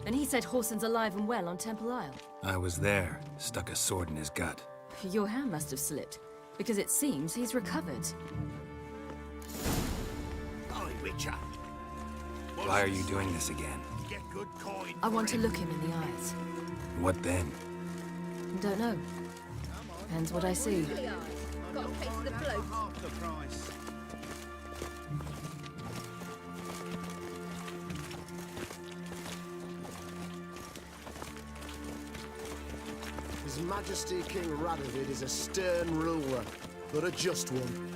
and he said Whoreson's alive and well on Temple Isle. I was there, stuck a sword in his gut. Your hand must have slipped, because it seems he's recovered. Golly, Witcher. Why are you doing this again? Get good coin. I want to look him in the eyes. What then? Don't know. Depends what I see. Got a case of the bloat. Half the price. His Majesty King Radovid is a stern ruler, but a just one.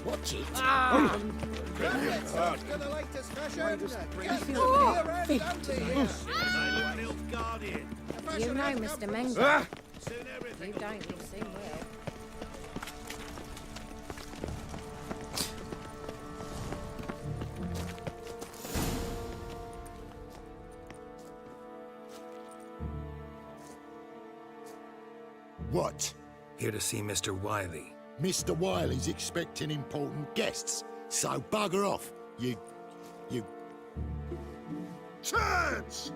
Watch it. You know, Mr. Mengo. You don't, you soon will. What? Here to see Mr. Wiley. Mr. Wiley's expecting important guests, so bugger off, you... Turns!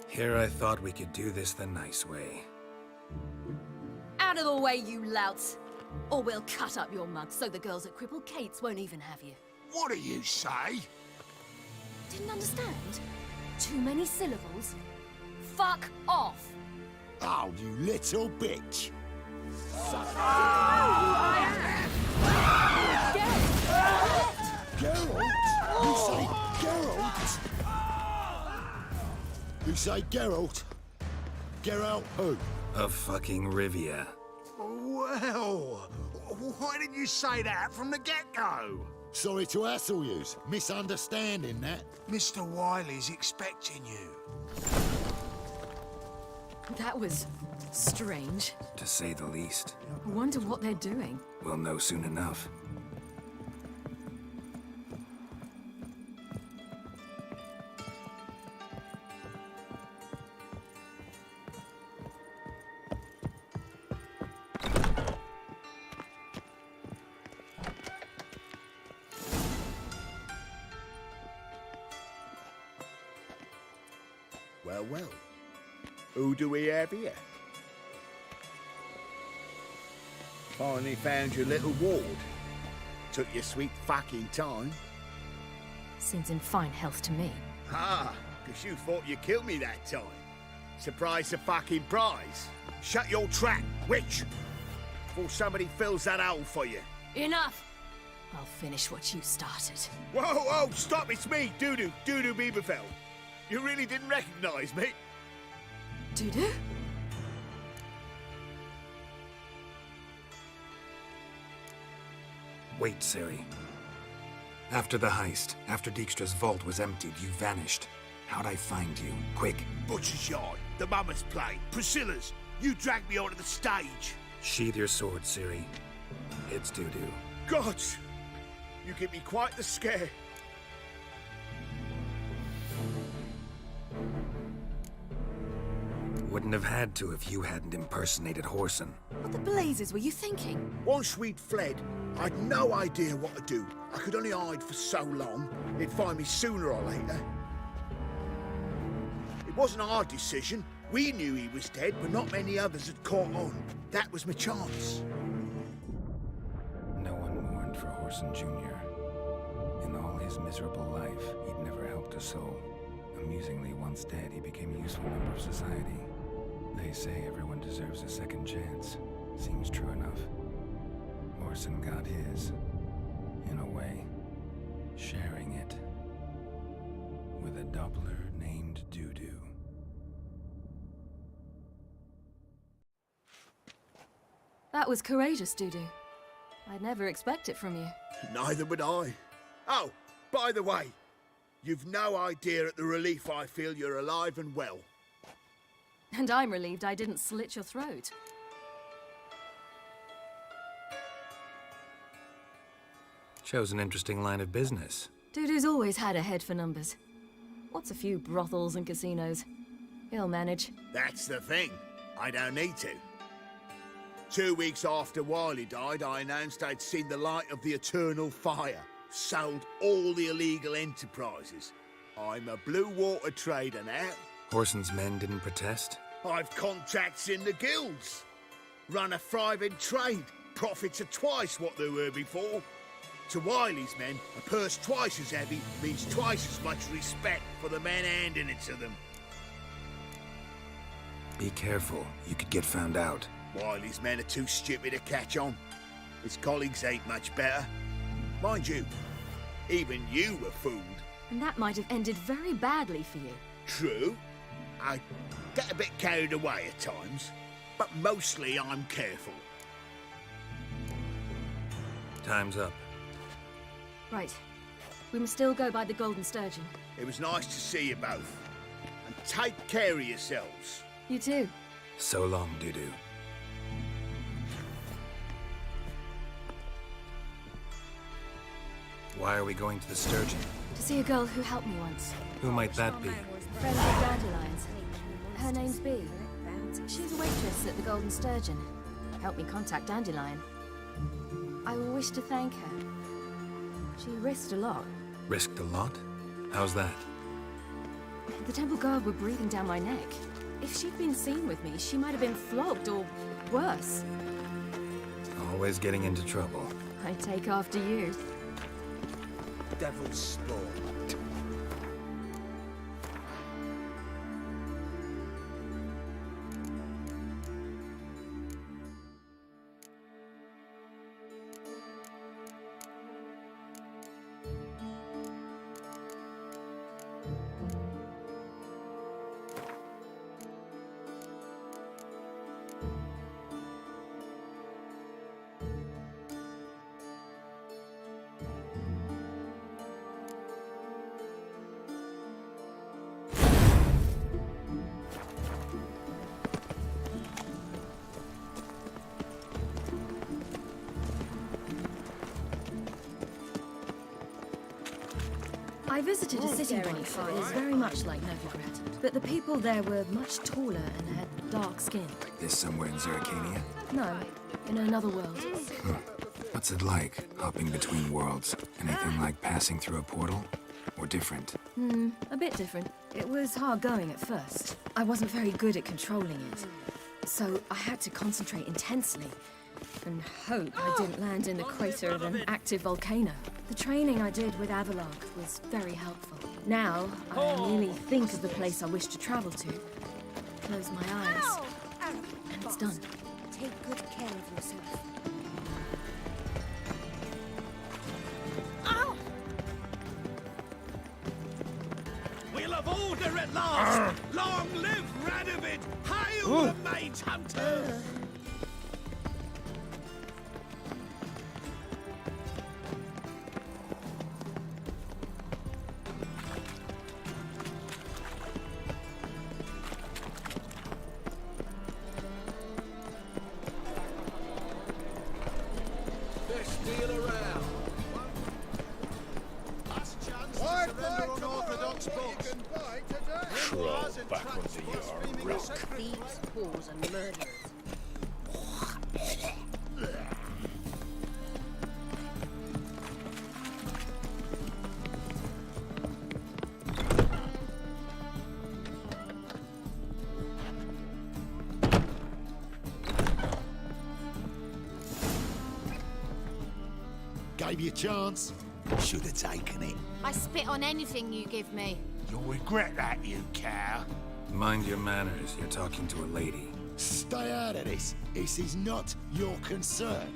Here I thought we could do this the nice way. Out of the way, you louts! Or we'll cut up your mug so the girls at Cripple Kate's won't even have you. What do you say? Didn't understand? Too many syllables? Fuck off! Oh, you little bitch! Geralt? You say Geralt? You say Geralt? Geralt who? Of fucking Rivia. Well, why didn't you say that from the get-go? Sorry to hassle yous. Misunderstanding that. Mr. Wiley's expecting you. That was strange. To say the least. I wonder what they're doing. We'll know soon enough. Well. Who do we have here? Finally found your little ward. Took your sweet fucking time. Seems in fine health to me. Ah, because you thought you killed me that time. Surprise the fucking prize. Shut your trap, witch! Before somebody fills that hole for you. Enough! I'll finish what you started. Whoa, stop, it's me, Dudu Bieberfeld. You really didn't recognize me? Dudu? Wait, Ciri. After the heist, after Dijkstra's vault was emptied, you vanished. How'd I find you? Quick. Butcher's Yard, the Mama's Play, Priscilla's. You dragged me onto the stage. Sheathe your sword, Ciri. It's Dudu. Gods! You give me quite the scare. Wouldn't have had to if you hadn't impersonated Whoreson. What the blazes were you thinking? Once we'd fled, I'd no idea what to do. I could only hide for so long. He'd find me sooner or later. It wasn't our decision. We knew he was dead, but not many others had caught on. That was my chance. No one mourned for Whoreson Jr. In all his miserable life, he'd never helped a soul. Amusingly, once dead, he became a useful member of society. They say everyone deserves a second chance. Seems true enough. Whoreson got his, in a way, sharing it with a Doppler named Dudu. That was courageous, Dudu. I'd never expect it from you. Neither would I. Oh, by the way, you've no idea at the relief I feel you're alive and well. And I'm relieved I didn't slit your throat. Shows an interesting line of business. Dudu's always had a head for numbers. What's a few brothels and casinos? He'll manage. That's the thing. I don't need to. 2 weeks after Wiley died, I announced I'd seen the light of the eternal fire. Sold all the illegal enterprises. I'm a blue water trader now. Horson's men didn't protest? I've contacts in the guilds. Run a thriving trade. Profits are twice what they were before. To Wiley's men, a purse twice as heavy means twice as much respect for the men handing it to them. Be careful. You could get found out. Wiley's men are too stupid to catch on. His colleagues ain't much better. Mind you, even you were fooled. And that might have ended very badly for you. True. I get a bit carried away at times, but mostly I'm careful. Time's up. Right. We must still go by the Golden Sturgeon. It was nice to see you both. And take care of yourselves. You too. So long, Dudu. Why are we going to the Sturgeon? To see a girl who helped me once. Who might that be? Friend of Dandelion's. Her name's Bee. She's a waitress at the Golden Sturgeon. Helped me contact Dandelion. I wish to thank her. She risked a lot. Risked a lot? How's that? The temple guard were breathing down my neck. If she'd been seen with me, she might have been flogged or worse. Always getting into trouble. I take after you. Devil's spawn. I visited a city once that was very much like Novigrad, but the people there were much taller and had dark skin. Like this somewhere in Zeracania? No, in another world. What's it like, hopping between worlds? Anything like passing through a portal? Or different? A bit different. It was hard going at first. I wasn't very good at controlling it. So I had to concentrate intensely and hope I didn't land in the crater of an active volcano. The training I did with Avalok was very helpful. Now, I merely think of the place I wish to travel to, close my eyes, and it's done. Take good care of yourself. We'll have order at last! Long live Radovid! Hail the Mage Hunter! Best deal around. Last chance to surrender unorthodox boss. Troll back under your rock. Thieves, whores, and murderers. Gave you a chance. Should have taken it. I spit on anything you give me. You'll regret that, you cow. Mind your manners, you're talking to a lady. Stay out of this. This is not your concern.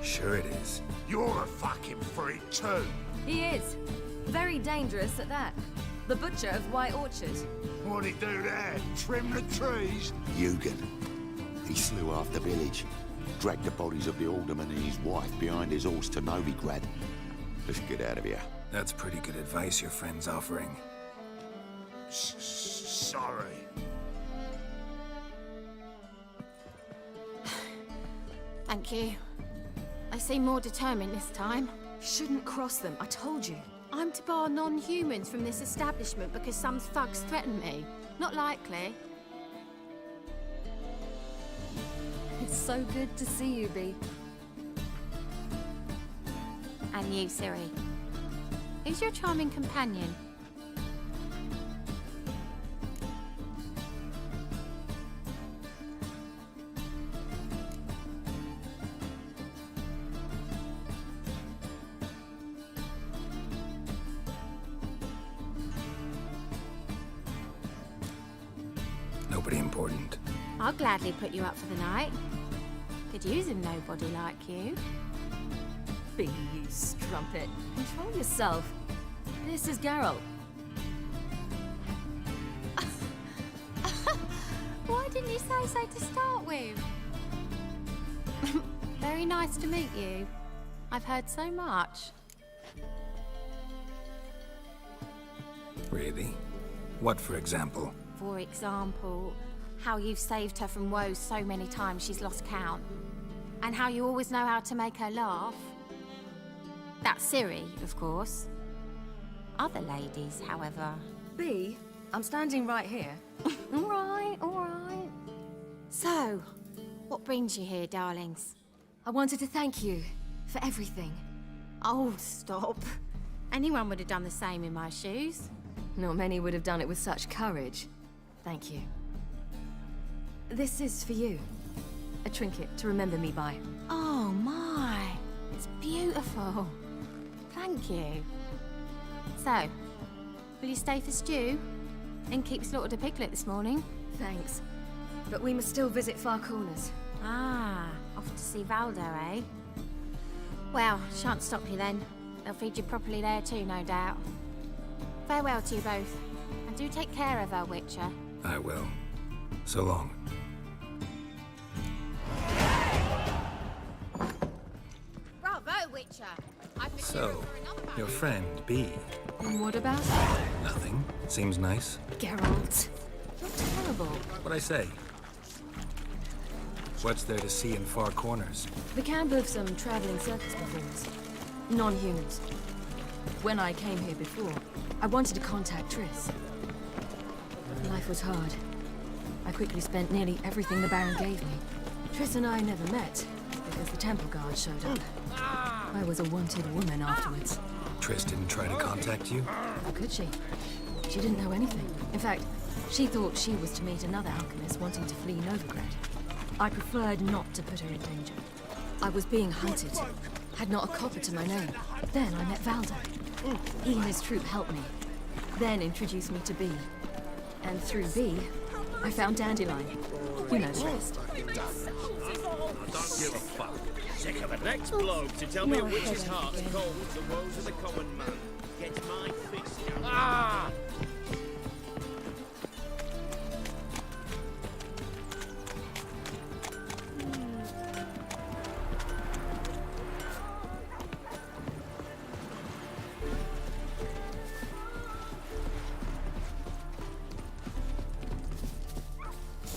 Sure it is. You're a fucking freak too. He is. Very dangerous at that. The butcher of White Orchard. What'd he do there? Trim the trees? Eugen. He slew half the village. Dragged the bodies of the alderman and his wife behind his horse to Novigrad. Let's get out of here. That's pretty good advice your friend's offering. Sorry. Thank you. They seem more determined this time. Shouldn't cross them, I told you. I'm to bar non-humans from this establishment because some thugs threaten me. Not likely. It's so good to see you, Bee. And you, Siri. Who's your charming companion? Nobody important. I'll gladly put you up for the night. Could use a nobody like you. Bee, you strumpet. Control yourself. This is Geralt. Why didn't you say so to start with? Very nice to meet you. I've heard so much. Really? What, for example? For example, how you've saved her from woes so many times she's lost count. And how you always know how to make her laugh. That's Ciri, of course. Other ladies, however... Bee, I'm standing right here. All right. So, what brings you here, darlings? I wanted to thank you for everything. Oh, stop. Anyone would have done the same in my shoes. Not many would have done it with such courage. Thank you. This is for you. A trinket to remember me by. Oh, my. It's beautiful. Thank you. So, will you stay for stew? Innkeep slaughtered a piglet this morning. Thanks. But we must still visit Far Corners. Ah, off to see Valdo, eh? Well, shan't stop you then. They'll feed you properly there too, no doubt. Farewell to you both. And do take care of her, Witcher. I will. So long. Bravo, Witcher! I've been So, your friend, Bee. What about? Nothing. Seems nice. Geralt. You're terrible. What'd I say? What's there to see in Far Corners? The camp of some traveling circus performers. Non-humans. When I came here before, I wanted to contact Triss. Life was hard. I quickly spent nearly everything the Baron gave me. Triss and I never met, because the temple guard showed up. I was a wanted woman afterwards. Triss didn't try to contact you? How could she? She didn't know anything. In fact, she thought she was to meet another alchemist wanting to flee Novigrad. I preferred not to put her in danger. I was being hunted. Had not a copper to my name. Then I met Valdo. He and his troop helped me. Then introduced me to Bee. And through Bee, I found Dandelion. You know the rest. I don't give a fuck. Sick of an ex-bloke to tell me a witch's heart's cold as the woes of the common man. Get my fist down. Ah!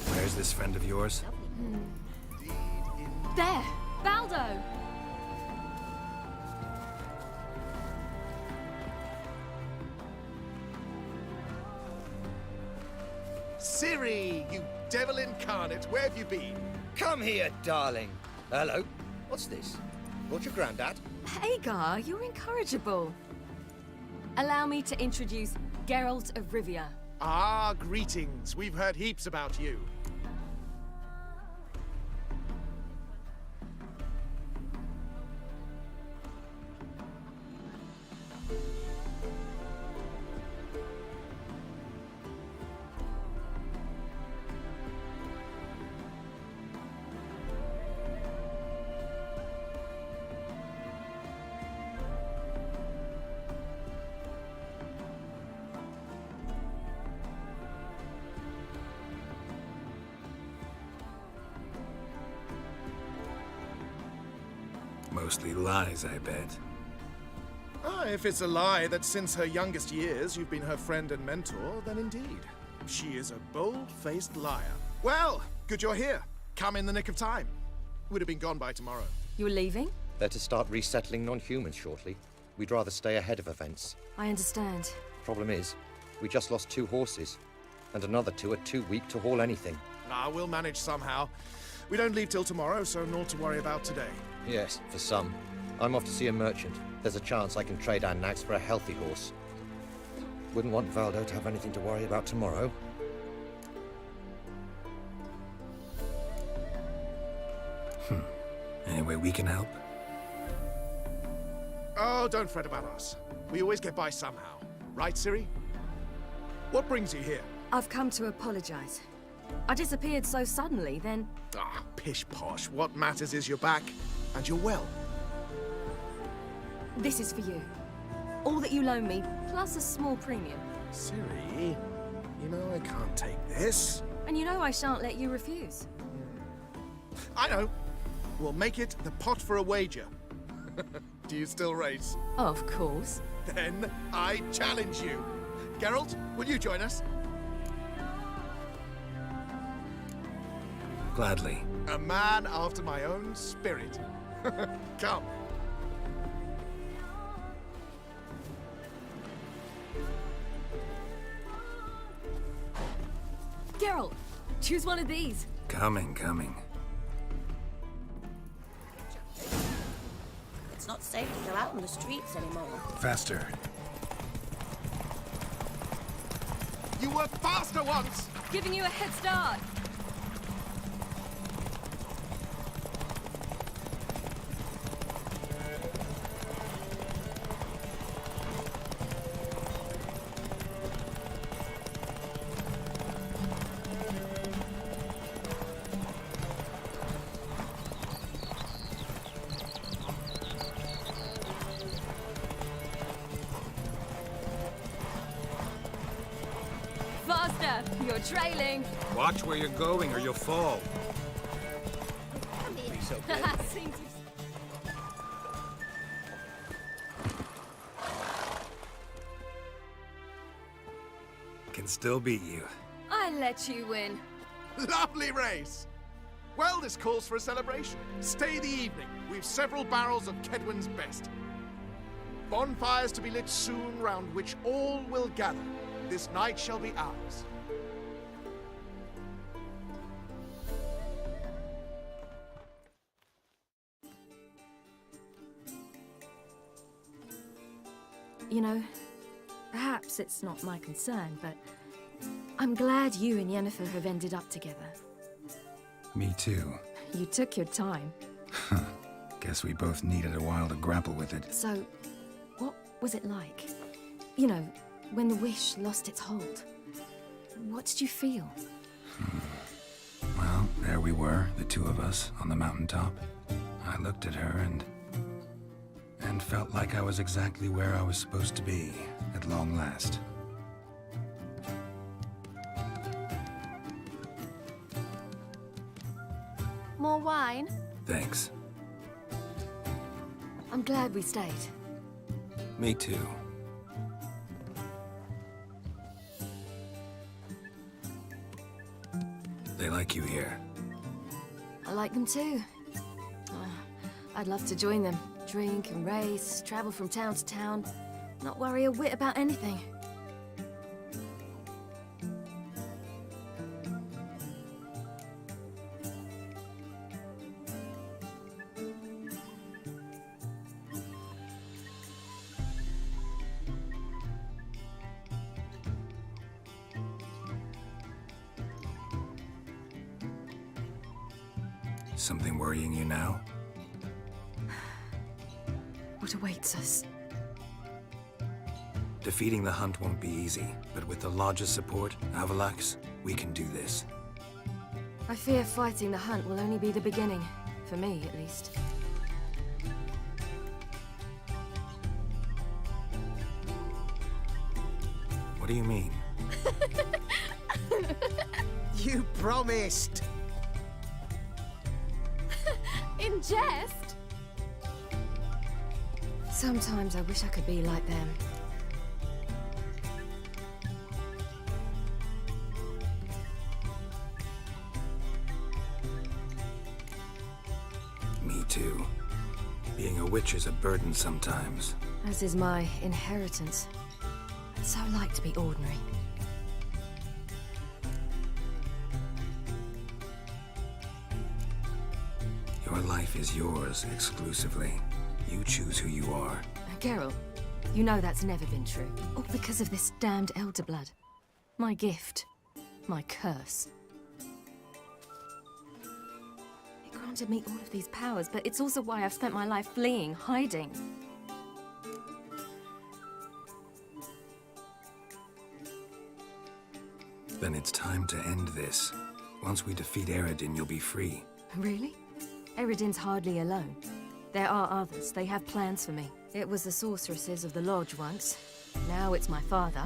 Where's this friend of yours? There! Valdo! Ciri, you devil incarnate, where have you been? Come here, darling. Hello. What's this? Brought your granddad? Hagar, you're incorrigible. Allow me to introduce Geralt of Rivia. Ah, greetings. We've heard heaps about you. Mostly lies, I bet. Ah, if it's a lie that since her youngest years you've been her friend and mentor, then indeed. She is a bold-faced liar. Well, good you're here. Come in the nick of time. Would have been gone by tomorrow. You're leaving? They're to start resettling non-humans shortly. We'd rather stay ahead of events. I understand. Problem is, we just lost 2 horses, and another 2 are too weak to haul anything. Ah, we'll manage somehow. We don't leave till tomorrow, so naught to worry about today. Yes, for some. I'm off to see a merchant. There's a chance I can trade our nags for a healthy horse. Wouldn't want Valdo to have anything to worry about tomorrow. Any way we can help? Oh, don't fret about us. We always get by somehow. Right, Ciri? What brings you here? I've come to apologize. I disappeared so suddenly, then... Ah, pish-posh. What matters is you're back, and you're well. This is for you. All that you loan me, plus a small premium. Ciri, you know I can't take this. And you know I shan't let you refuse. I know. We'll make it the pot for a wager. Do you still race? Of course. Then I challenge you. Geralt, will you join us? Gladly. A man after my own spirit. Come. Geralt, choose one of these. Coming. It's not safe to go out on the streets anymore. Faster. You were faster once! Giving you a head start. Faster! You're trailing. Watch where you're going or you'll fall. Seems Can still beat you. I let you win. Lovely race! Well, this calls for a celebration. Stay the evening. We've several barrels of Kedwen's best. Bonfires to be lit soon, round which all will gather. This night shall be ours. You know, perhaps it's not my concern, but I'm glad you and Yennefer have ended up together. Me too. You took your time. Guess we both needed a while to grapple with it. So, what was it like? You know, when the wish lost its hold. What did you feel? Well, there we were, the 2 of us, on the mountaintop. I looked at her and felt like I was exactly where I was supposed to be, at long last. More wine? Thanks. I'm glad we stayed. Me too. They like you here. I like them too. I'd love to join them. Drink and race, travel from town to town. Not worry a whit about anything. Something worrying you now? What awaits us? Defeating the hunt won't be easy, but with the Lodge's support, Avalax, we can do this. I fear fighting the hunt will only be the beginning. For me, at least. What do you mean? You promised! In jest? Sometimes I wish I could be like them. Me too. Being a witch is a burden sometimes. As is my inheritance. I'd so like to be ordinary. Your life is yours exclusively. You choose who you are. Geralt, you know that's never been true. All because of this damned elder blood. My gift. My curse. It granted me all of these powers, but it's also why I've spent my life fleeing, hiding. Then it's time to end this. Once we defeat Eredin, you'll be free. Really? Eredin's hardly alone. There are others. They have plans for me. It was the sorceresses of the Lodge once. Now it's my father.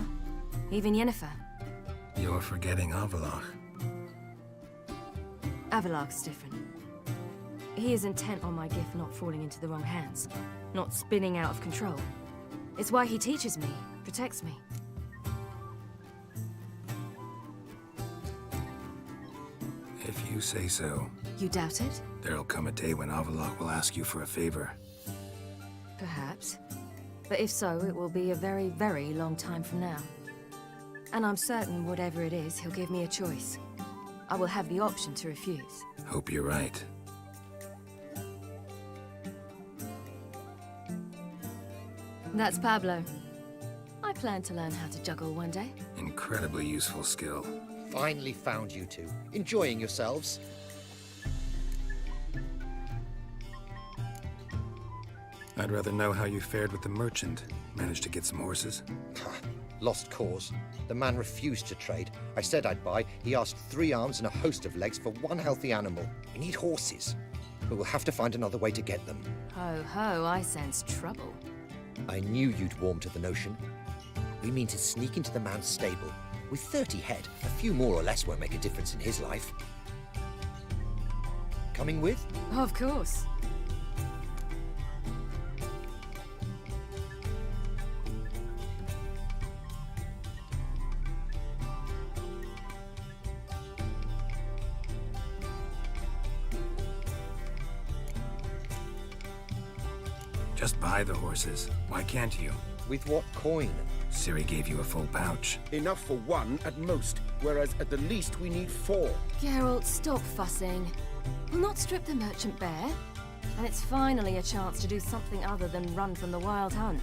Even Yennefer. You're forgetting Avalach. Avalach's different. He is intent on my gift not falling into the wrong hands. Not spinning out of control. It's why he teaches me, protects me. If you say so. You doubt it? There'll come a day when Avalach will ask you for a favor. Perhaps. But if so, it will be a very, very long time from now. And I'm certain whatever it is, he'll give me a choice. I will have the option to refuse. Hope you're right. That's Pablo. I plan to learn how to juggle one day. Incredibly useful skill. Finally found you two. Enjoying yourselves? I'd rather know how you fared with the merchant. Managed to get some horses? Lost cause. The man refused to trade. I said I'd buy. He asked 3 arms and a host of legs for 1 healthy animal. We need horses. But we'll have to find another way to get them. Ho ho, I sense trouble. I knew you'd warm to the notion. We mean to sneak into the man's stable. With 30 head, a few more or less won't make a difference in his life. Coming with? Of course. Just buy the horses. Why can't you? With what coin? Ciri gave you a full pouch. Enough for 1 at most, whereas at the least we need 4. Geralt, stop fussing. We'll not strip the merchant bare. And it's finally a chance to do something other than run from the wild hunt.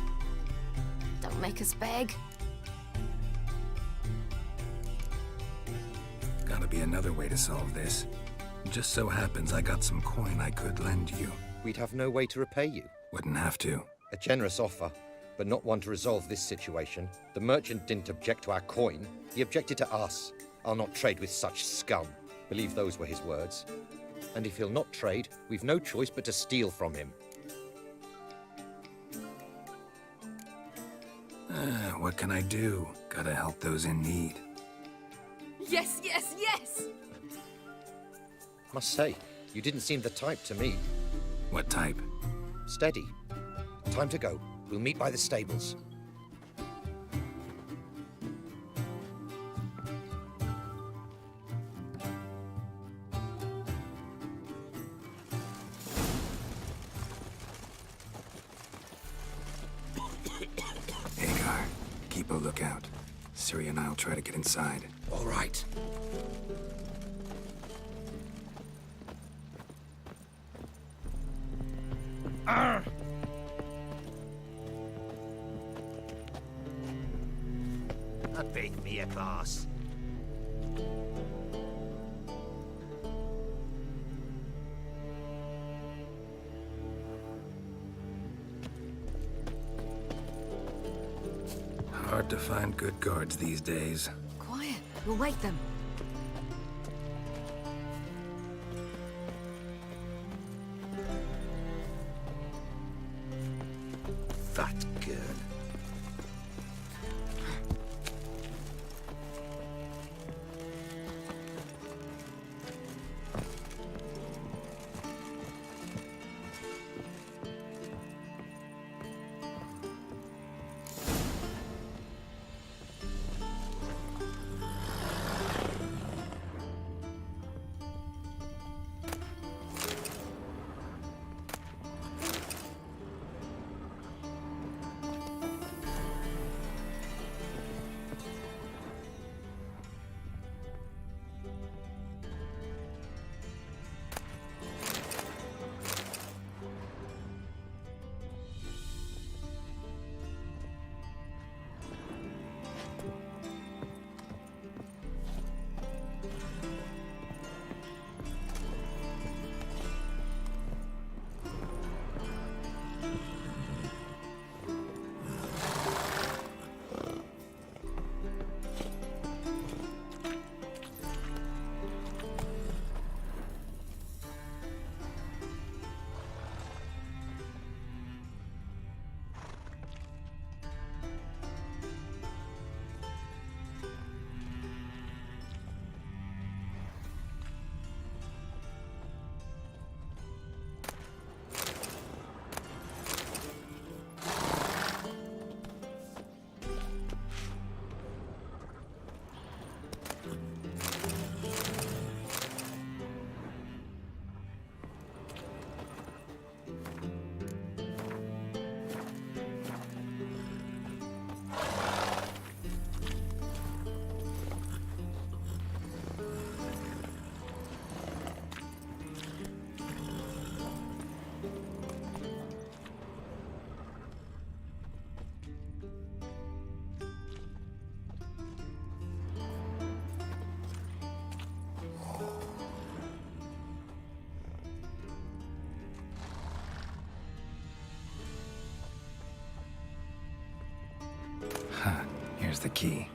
Don't make us beg. Gotta be another way to solve this. Just so happens I got some coin I could lend you. We'd have no way to repay you. Wouldn't have to. A generous offer, but not one to resolve this situation. The merchant didn't object to our coin. He objected to us. I'll not trade with such scum. Believe those were his words. And if he'll not trade, we've no choice but to steal from him. What can I do? Gotta help those in need. Yes, yes, yes! Must say, you didn't seem the type to me. What type? Steady. Time to go. We'll meet by the stables. Hagar, keep a lookout. Ciri and I'll try to get inside. All right. A big me a boss. Hard to find good guards these days. Quiet. We'll wake them. That girl. Here's the key.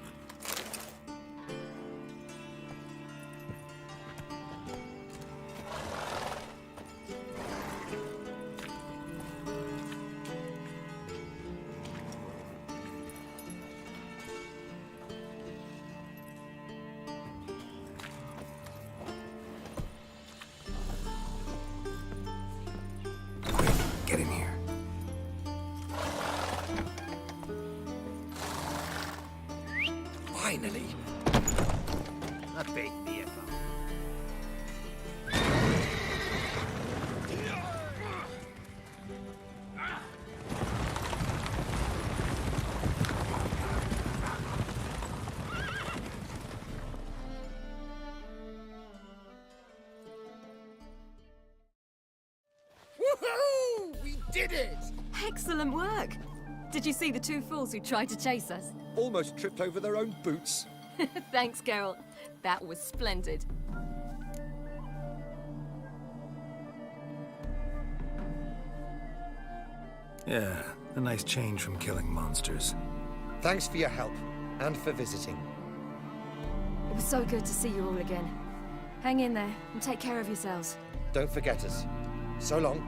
Get in here. Finally! A big vehicle. Woohoo! We did it! Excellent work! Did you see the two fools who tried to chase us? Almost tripped over their own boots. Thanks, Geralt. That was splendid. Yeah, a nice change from killing monsters. Thanks for your help, and for visiting. It was so good to see you all again. Hang in there, and take care of yourselves. Don't forget us. So long.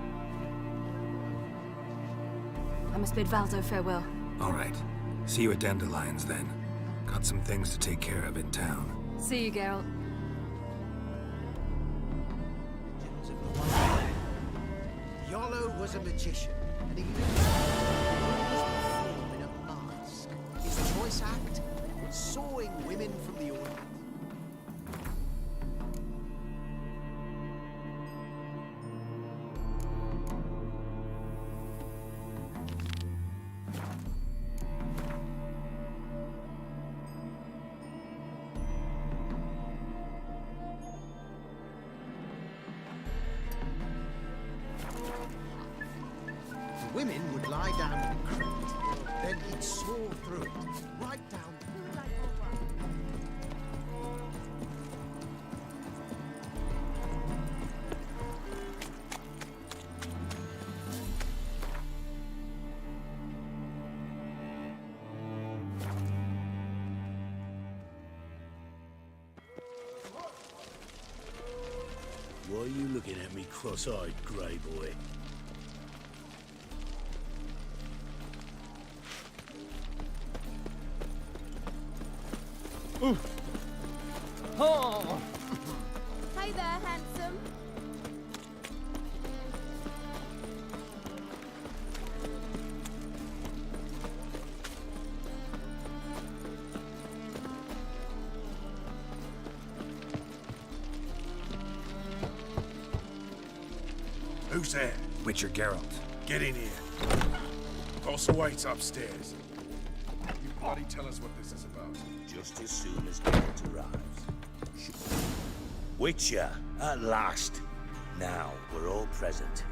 I must bid Valdo farewell. All right. See you at Dandelions, then. Got some things to take care of in town. See you, Geralt. Yolo was a magician, and he lived in a mask. His choice act was sawing women from the audience. Women would lie down in a crate, then he'd saw through it, right down. Why are you looking at me cross-eyed, grey boy? Oh. Hey there, handsome. Who's there? Witcher Geralt. Get in here. Also waits upstairs. You bloody tell us what this is about. Just as soon as Geralt arrives. Witcher, at last. Now we're all present.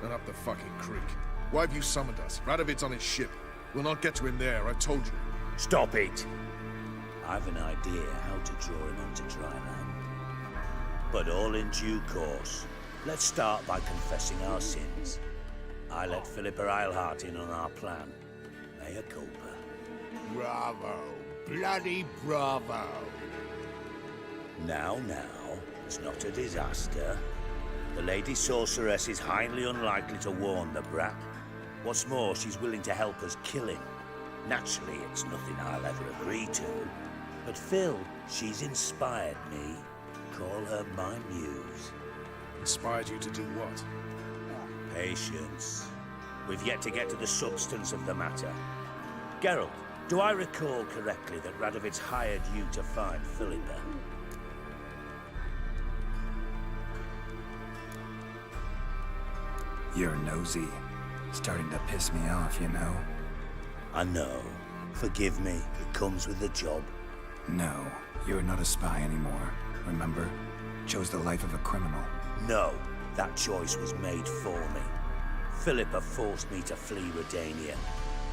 And up the fucking creek. Why have you summoned us? Radovid's on his ship. We'll not get to him there, I told you. Stop it! I've an idea how to draw him onto dry land. But all in due course. Let's start by confessing our sins. I let Philippa Eilhart in on our plan. Mea culpa. Bravo. Bloody bravo. Now, it's not a disaster. The Lady Sorceress is highly unlikely to warn the brat. What's more, she's willing to help us kill him. Naturally, it's nothing I'll ever agree to. But Phil, she's inspired me. Call her my muse. Inspired you to do what? Patience. We've yet to get to the substance of the matter. Geralt, do I recall correctly that Radovid's hired you to find Philippa? You're nosy. Starting to piss me off, you know. I know. Forgive me. It comes with the job. No, you're not a spy anymore. Remember? Chose the life of a criminal. No, that choice was made for me. Philippa forced me to flee Redania.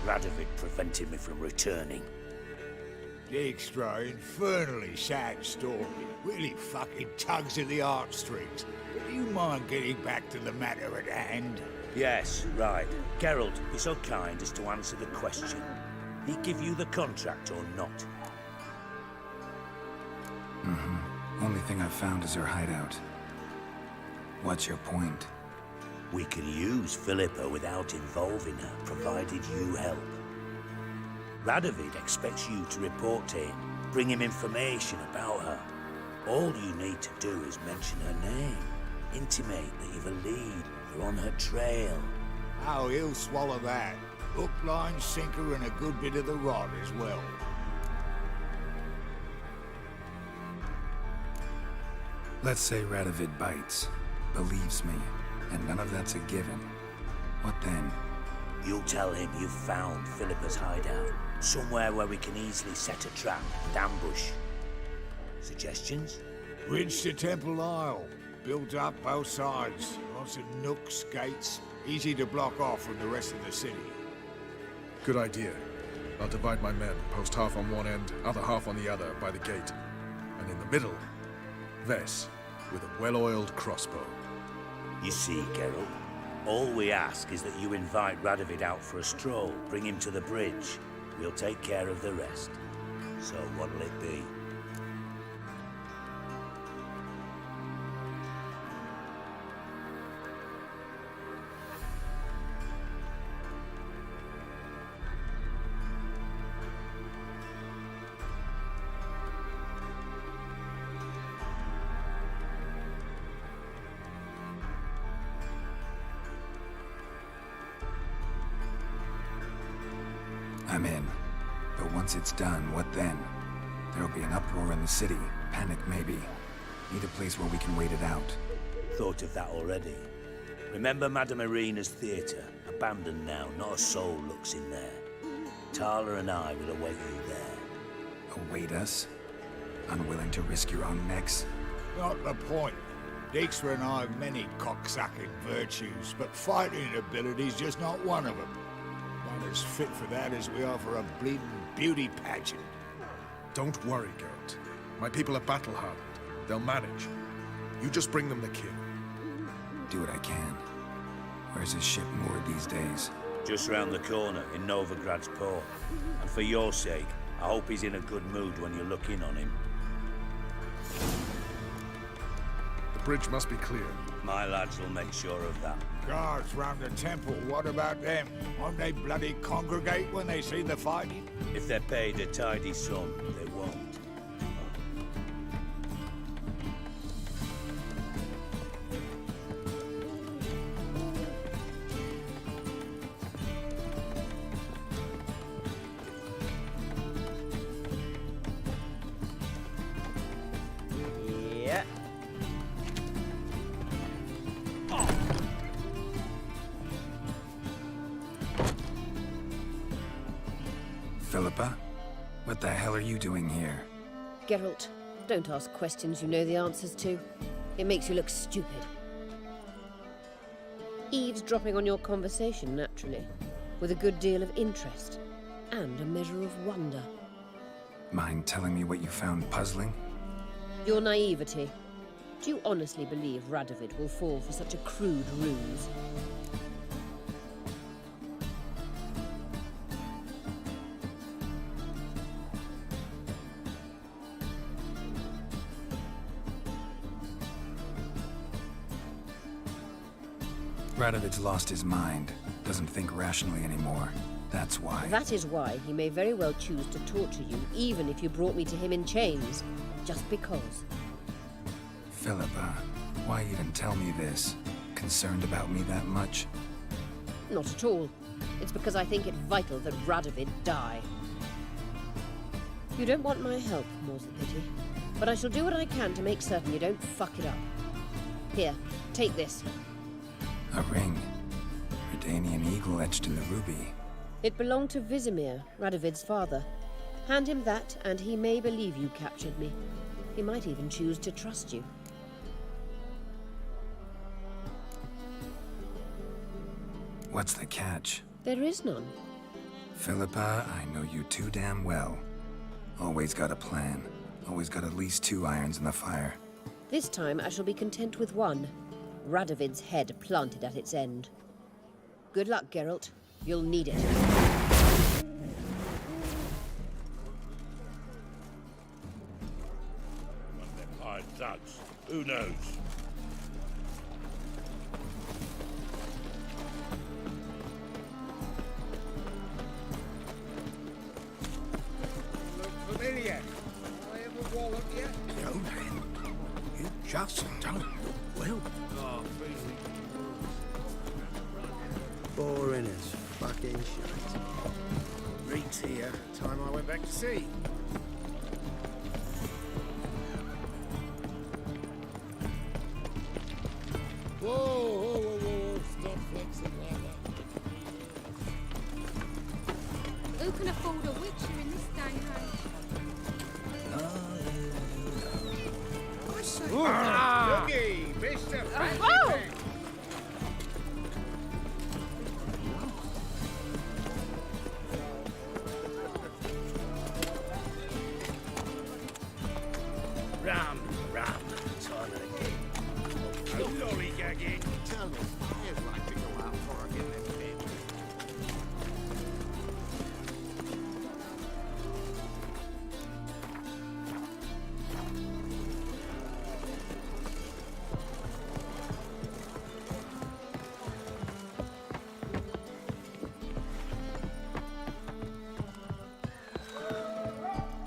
Radovid prevented me from returning. Extra infernally sad story. Really fucking tugs at the heartstrings. But do you mind getting back to the matter at hand? Yes, right. Geralt, be so kind as to answer the question. he give you the contract or not? Only thing I've found is her hideout. What's your point? We can use Philippa without involving her, provided you help. Radovid expects you to report to him, bring him information about her. All you need to do is mention her name, intimate that you've a lead, you're on her trail. Oh, he'll swallow that. Hook, line, sinker, and a good bit of the rod as well. Let's say Radovid bites, believes me, and none of that's a given. What then? You'll tell him you've found Philippa's hideout, somewhere where we can easily set a trap and ambush. Suggestions? Bridge to Temple Isle. Built up both sides. Lots of nooks, gates. Easy to block off from the rest of the city. Good idea. I'll divide my men, post half on one end, other half on the other, by the gate. And in the middle, Vess, with a well-oiled crossbow. You see, Geralt, all we ask is that you invite Radovid out for a stroll, bring him to the bridge. We'll take care of the rest. So what'll it be? I'm in. But once it's done, what then? There'll be an uproar in the city. Panic, maybe. Need a place where we can wait it out. Thought of that already. Remember Madame Irina's theatre? Abandoned now, not a soul looks in there. Tala and I will await you there. Await us? Unwilling to risk your own necks? Not the point. Dijkstra and I have many cocksucking virtues, but fighting ability's just not one of them. Not as fit for that as we are for a bleeding beauty pageant. Don't worry, Geralt. My people are battle-hardened. They'll manage. You just bring them the king. Do what I can. Where's his ship moored these days? Just round the corner in Novigrad's port. And for your sake, I hope he's in a good mood when you look in on him. The bridge must be clear. My lads will make sure of that. Guards round the temple, what about them? Won't they bloody congregate when they see the fighting? If they're paid a tidy sum, they won't. Yeah. Philippa? What the hell are you doing here? Geralt, don't ask questions you know the answers to. It makes you look stupid. Eavesdropping on your conversation, naturally, with a good deal of interest and a measure of wonder. Mind telling me what you found puzzling? Your naivety. Do you honestly believe Radovid will fall for such a crude ruse? Radovid's lost his mind. Doesn't think rationally anymore. That's why. That is why he may very well choose to torture you, even if you brought me to him in chains. Just because. Philippa, why even tell me this? Concerned about me that much? Not at all. It's because I think it vital that Radovid die. You don't want my help, more's the pity. But I shall do what I can to make certain you don't fuck it up. Here, take this. A ring. Redanian eagle etched in the ruby. It belonged to Vizimir, Radovid's father. Hand him that, and he may believe you captured me. He might even choose to trust you. What's the catch? There is none. Philippa, I know you too damn well. Always got a plan. Always got at least 2 irons in the fire. This time I shall be content with one. Radovid's head planted at its end. Good luck, Geralt. You'll need it. Who knows? Look familiar. I ever wallop you? No, man. You just don't look well. Oh, Boring as fucking shite. Reed's here. Time I went back to sea. Whoa, whoa, whoa, whoa, stop flexing like that. Who can afford a witcher in this day and age? I say, Ah! Looky, Mr. Fancy Whoa! Man. Ram, time again. No lollygagging. Tell me, I'd like to go out for a get them bed.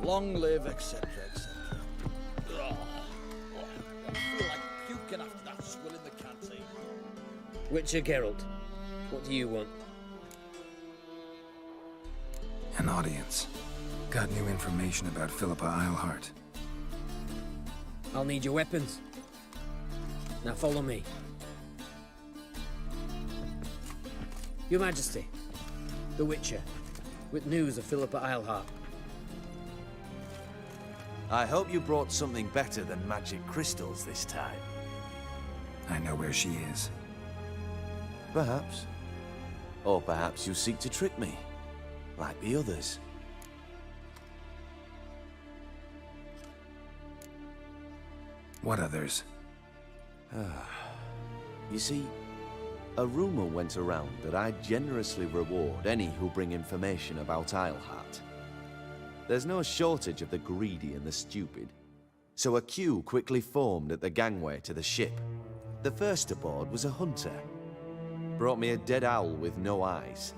Long live, etc., etc. I feel like puking after that swill in the canteen. Witcher Geralt, what do you want? An audience. Got new information about Philippa Eilhart. I'll need your weapons. Now follow me. Your Majesty, the Witcher, with news of Philippa Eilhart. I hope you brought something better than magic crystals this time. I know where she is. Perhaps. Or perhaps you seek to trick me, like the others. What others? You see, a rumor went around that I generously reward any who bring information about Eilhart. There's no shortage of the greedy and the stupid, so a queue quickly formed at the gangway to the ship. The first aboard was a hunter. Brought me a dead owl with no eyes.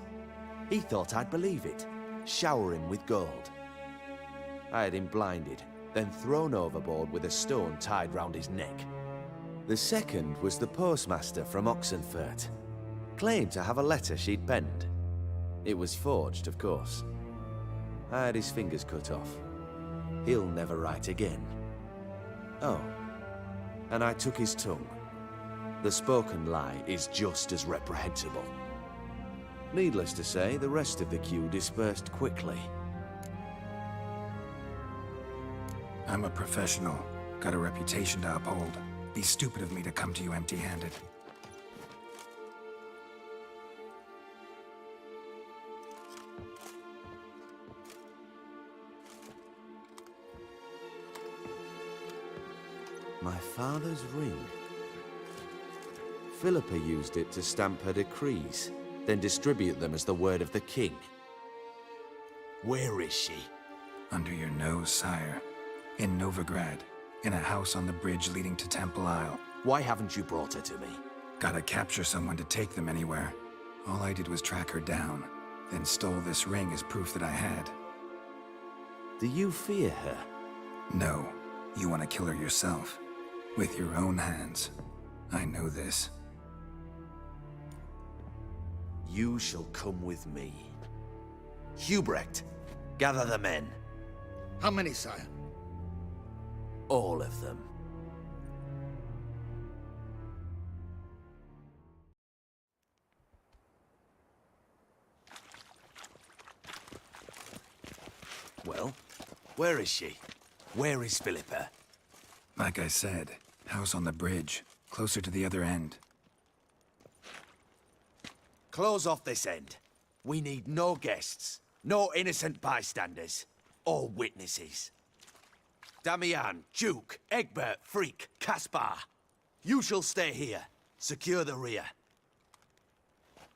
He thought I'd believe it, shower him with gold. I had him blinded, then thrown overboard with a stone tied round his neck. The second was the postmaster from Oxenfurt. Claimed to have a letter she'd penned. It was forged, of course. I had his fingers cut off. He'll never write again. Oh, and I took his tongue. The spoken lie is just as reprehensible. Needless to say, the rest of the queue dispersed quickly. I'm a professional. Got a reputation to uphold. Be stupid of me to come to you empty-handed. My father's ring. Philippa used it to stamp her decrees, then distribute them as the word of the king. Where is she? Under your nose, sire. In Novigrad. In a house on the bridge leading to Temple Isle. Why haven't you brought her to me? Gotta capture someone to take them anywhere. All I did was track her down, then stole this ring as proof that I had. Do you fear her? No. You want to kill her yourself. With your own hands. I know this. You shall come with me. Hubrecht, gather the men. How many, sire? All of them. Well, where is she? Where is Philippa? Like I said, house on the bridge, closer to the other end. Close off this end. We need no guests, no innocent bystanders, or witnesses. Damian, Duke, Egbert, Freak, Caspar. You shall stay here, secure the rear,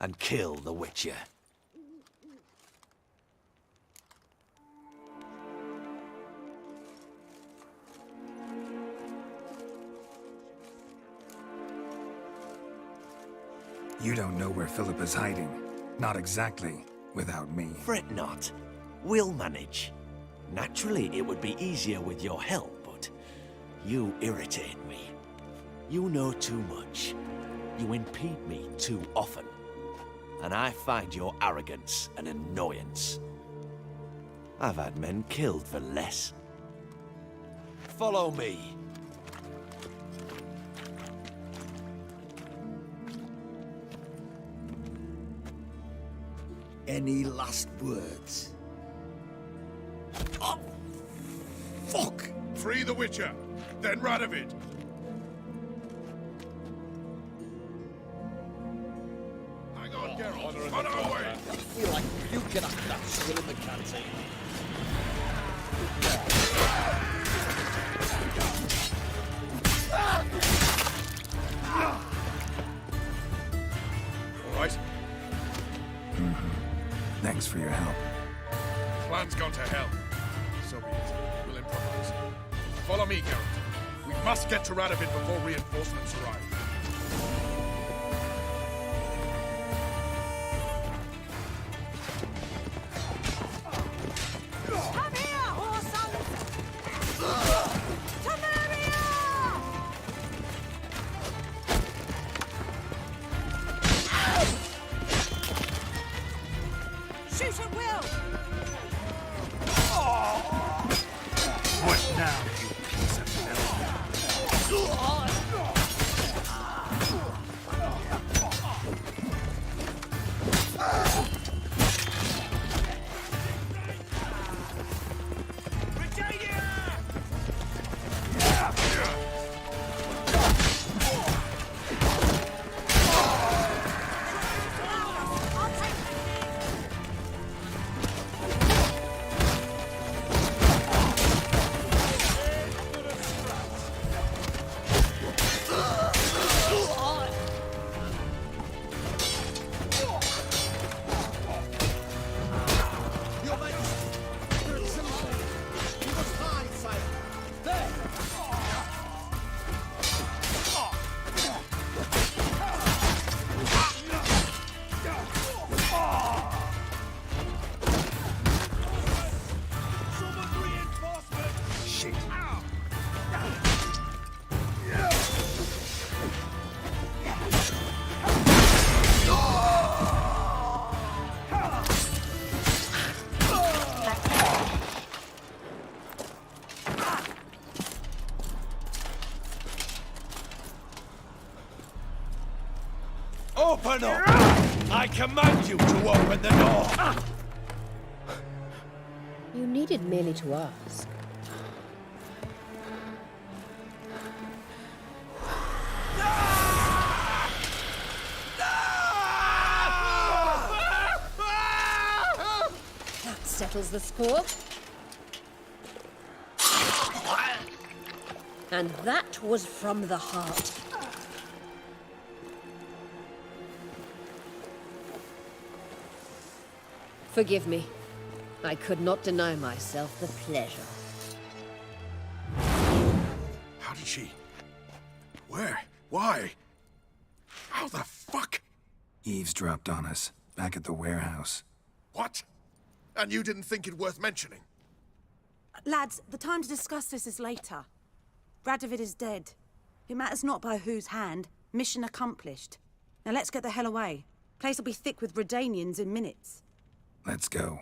and kill the Witcher. You don't know where Philippa's hiding. Not exactly, without me. Fret not. We'll manage. Naturally, it would be easier with your help, but you irritate me. You know too much. You impede me too often. And I find your arrogance an annoyance. I've had men killed for less. Follow me. Any last words? Oh, fuck! Free the Witcher, then Radovid. Hang on, Geralt. On our way. I feel like puking after that swill in the canteen. All right. Thanks for your help. Plan's gone to hell. So be it. We'll improvise. Follow me, Geralt. We must get to Radovid before reinforcements arrive. Come here, Horsons! Shoot at will! What now, you piece of metal? Open up! I command you to open the door! You needed merely to ask. That settles the score. And that was from the heart. Forgive me. I could not deny myself the pleasure. How did she? Where? Why? How the fuck? Eavesdropped on us, back at the warehouse. What? And you didn't think it worth mentioning? Lads, the time to discuss this is later. Radovid is dead. It matters not by whose hand. Mission accomplished. Now let's get the hell away. Place will be thick with Redanians in minutes. Let's go.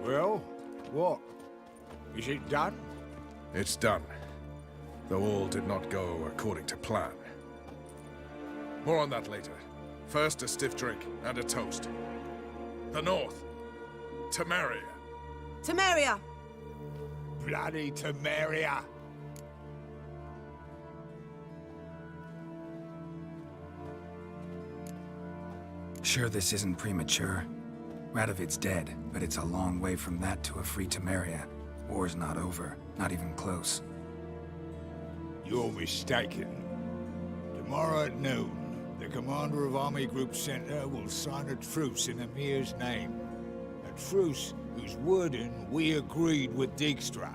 Well, what? Is it done? It's done. Though all did not go according to plan. More on that later. First, a stiff drink and a toast. The North. Temeria. Temeria! Bloody Temeria! Sure this isn't premature? Radovid's dead, but it's a long way from that to a free Temeria. War's not over, not even close. You're mistaken. Tomorrow at noon, the commander of Army Group Center will sign a truce in Emir's name. A truce whose wording we agreed with Dijkstra.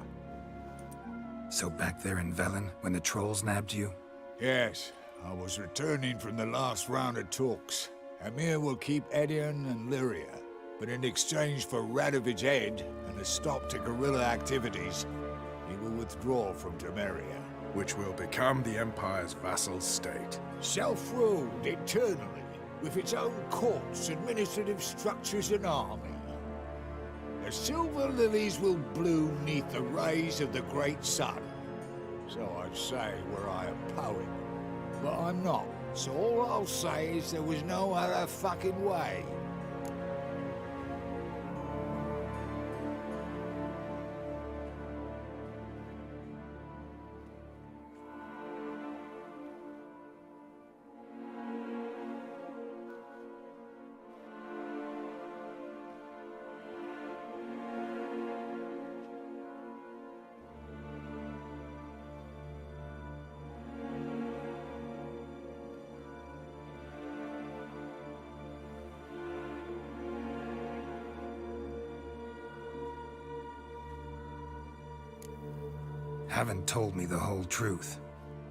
So back there in Velen, when the trolls nabbed you? Yes, I was returning from the last round of talks. Emir will keep Edion and Lyria, but in exchange for Radovid's head and a stop to guerrilla activities, he will withdraw from Temeria. Which will become the Empire's vassal state. Self-ruled eternally, with its own courts, administrative structures and army. The silver lilies will bloom neath the rays of the great sun. So I'd say were I a poet. But I'm not, so all I'll say is there was no other fucking way. Haven't told me the whole truth.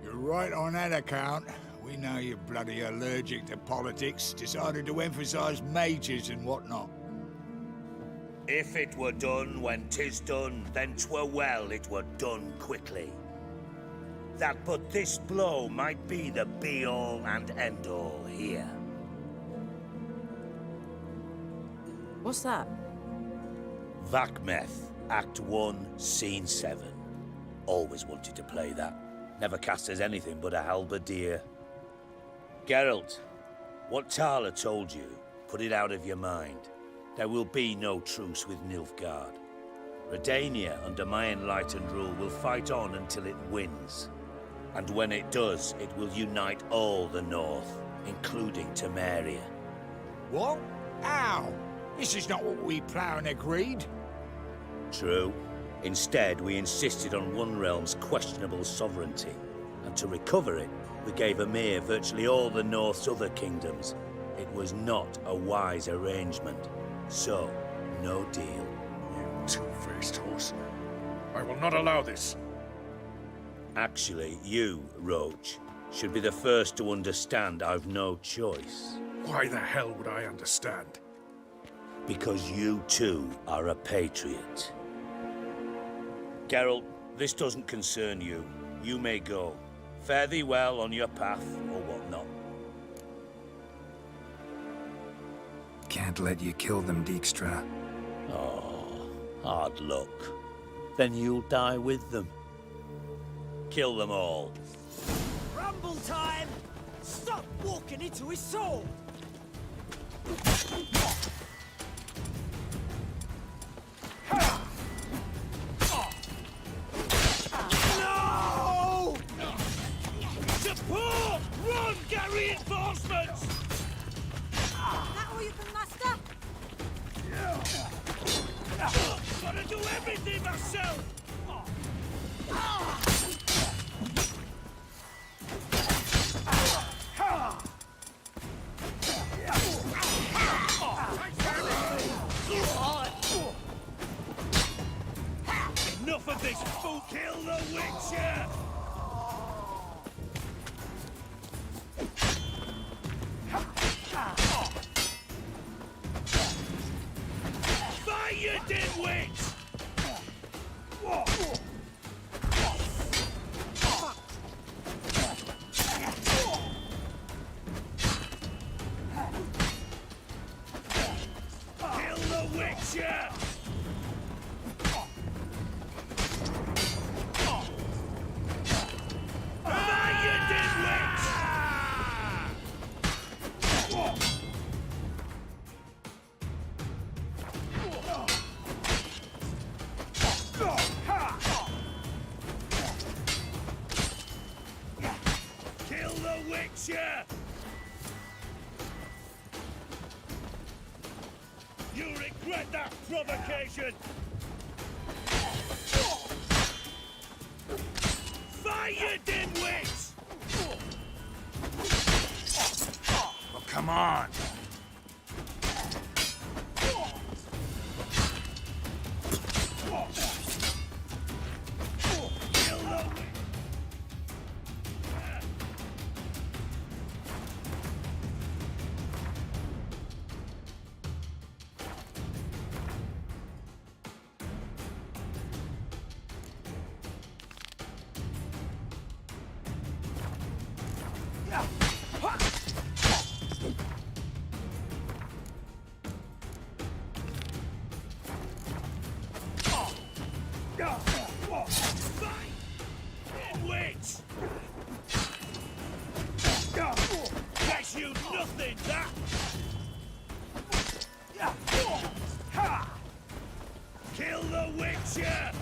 You're right on that account. We know you're bloody allergic to politics, decided to emphasize majors and whatnot. If it were done when 'tis done, then 'twere well it were done quickly. That but this blow might be the be-all and end-all here. What's that? Vakmeth, Act 1, Scene 7. Always wanted to play that. Never cast as anything but a halberdier. Geralt, what Tala told you, put it out of your mind. There will be no truce with Nilfgaard. Redania, under my enlightened rule, will fight on until it wins. And when it does, it will unite all the North, including Temeria. What? How? This is not what we Plough agreed. True. Instead, we insisted on one realm's questionable sovereignty, and to recover it, we gave Emir virtually all the North's other kingdoms. It was not a wise arrangement, so no deal. You two-faced horse. I will not allow this. Actually, you, Roach, should be the first to understand I've no choice. Why the hell would I understand? Because you too are a patriot. Geralt, this doesn't concern you. You may go. Fare thee well on your path, or whatnot. Can't let you kill them, Dijkstra. Oh, hard luck. Then you'll die with them. Kill them all. Rumble time! Stop walking into his sword! No! Support! Run, get reinforcements! That all you can muster? Gotta do everything myself! Enough of this fool! Kill the Witcher! Fight, you dimwits! Kill the Witcher! Fight, you dimwits! Kill the Witcher! You'll regret that provocation! Fire! Fight, you dimwits! Well, come on. Dimwits! Gets you nothing, that! Kill the Witcher!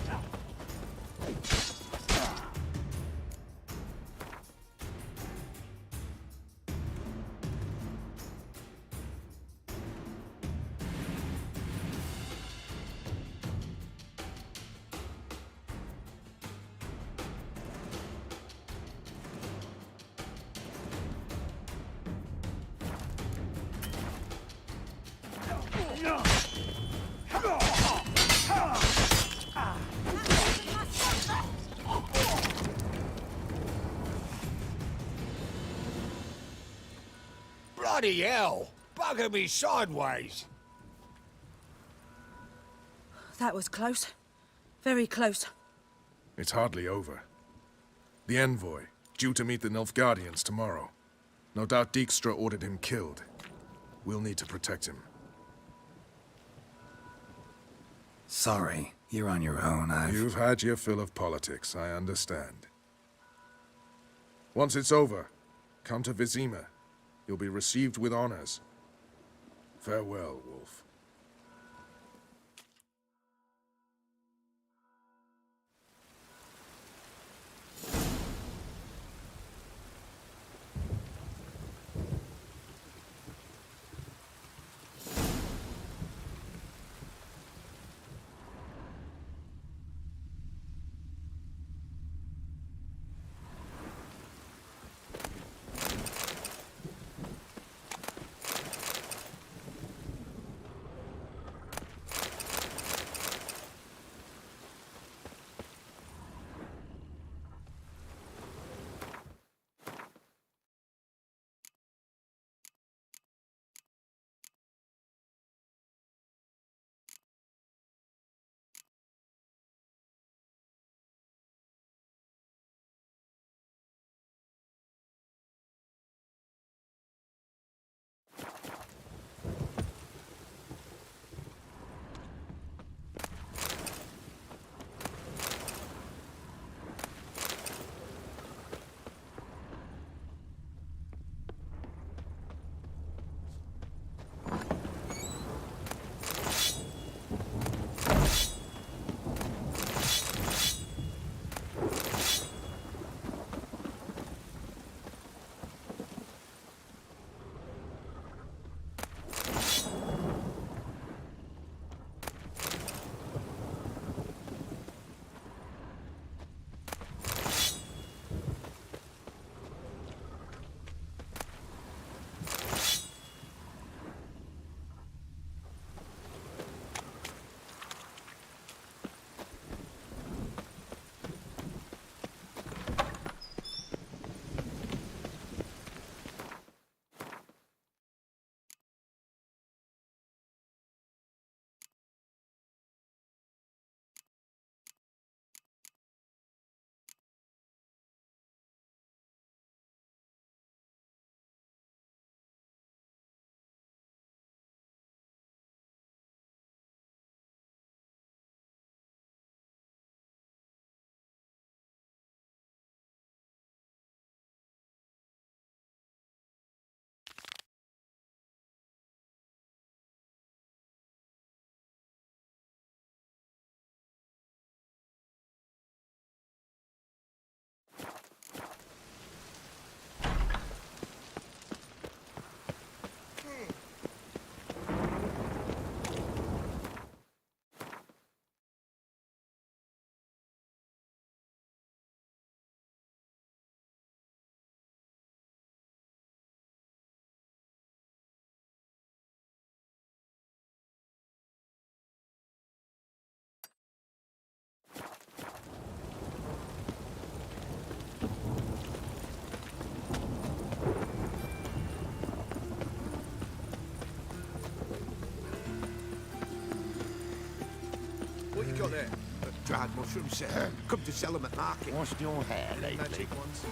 Bloody hell! Bugger me sideways! That was close. Very close. It's hardly over. The envoy, due to meet the Nilfgaardians tomorrow. No doubt Dijkstra ordered him killed. We'll need to protect him. Sorry, you're on your own. You've had your fill of politics, I understand. Once it's over, come to Vizima. You'll be received with honors. Farewell, Wolf. dried mushrooms, sir. Come to sell them at market. Washed your hair lately? Magic ones.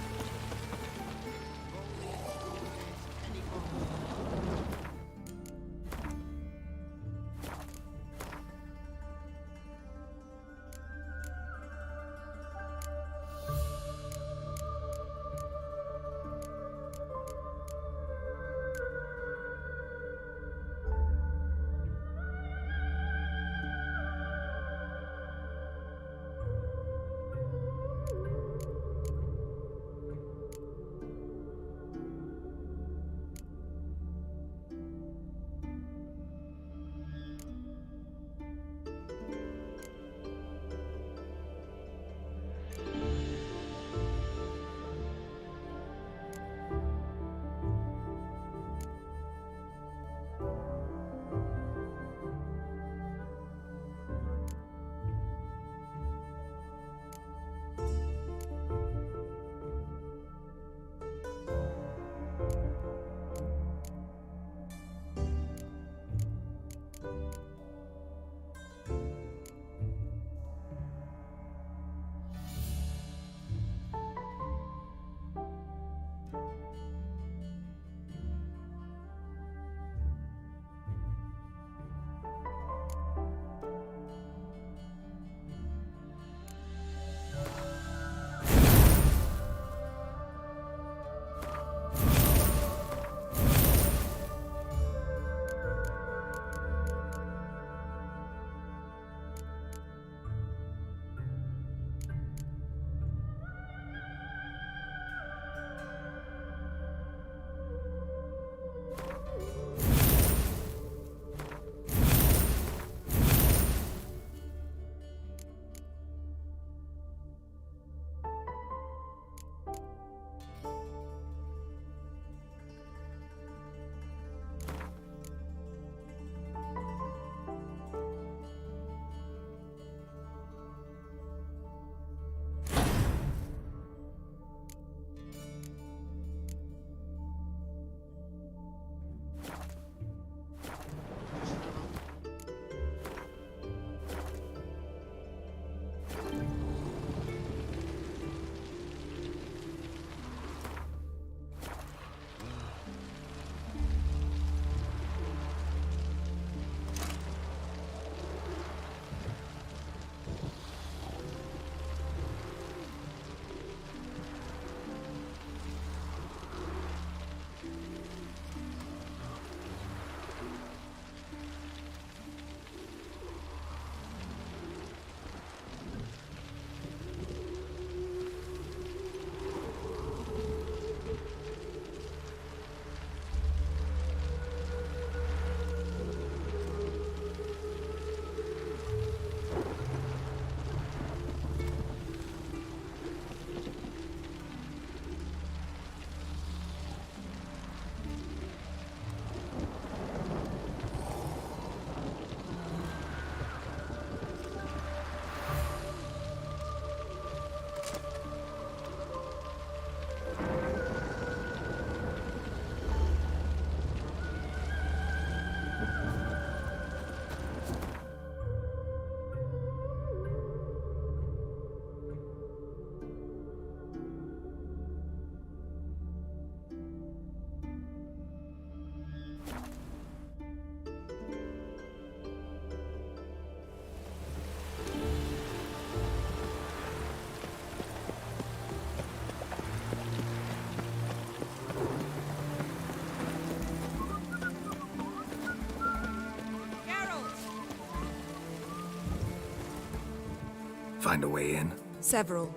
Find a way in? Several.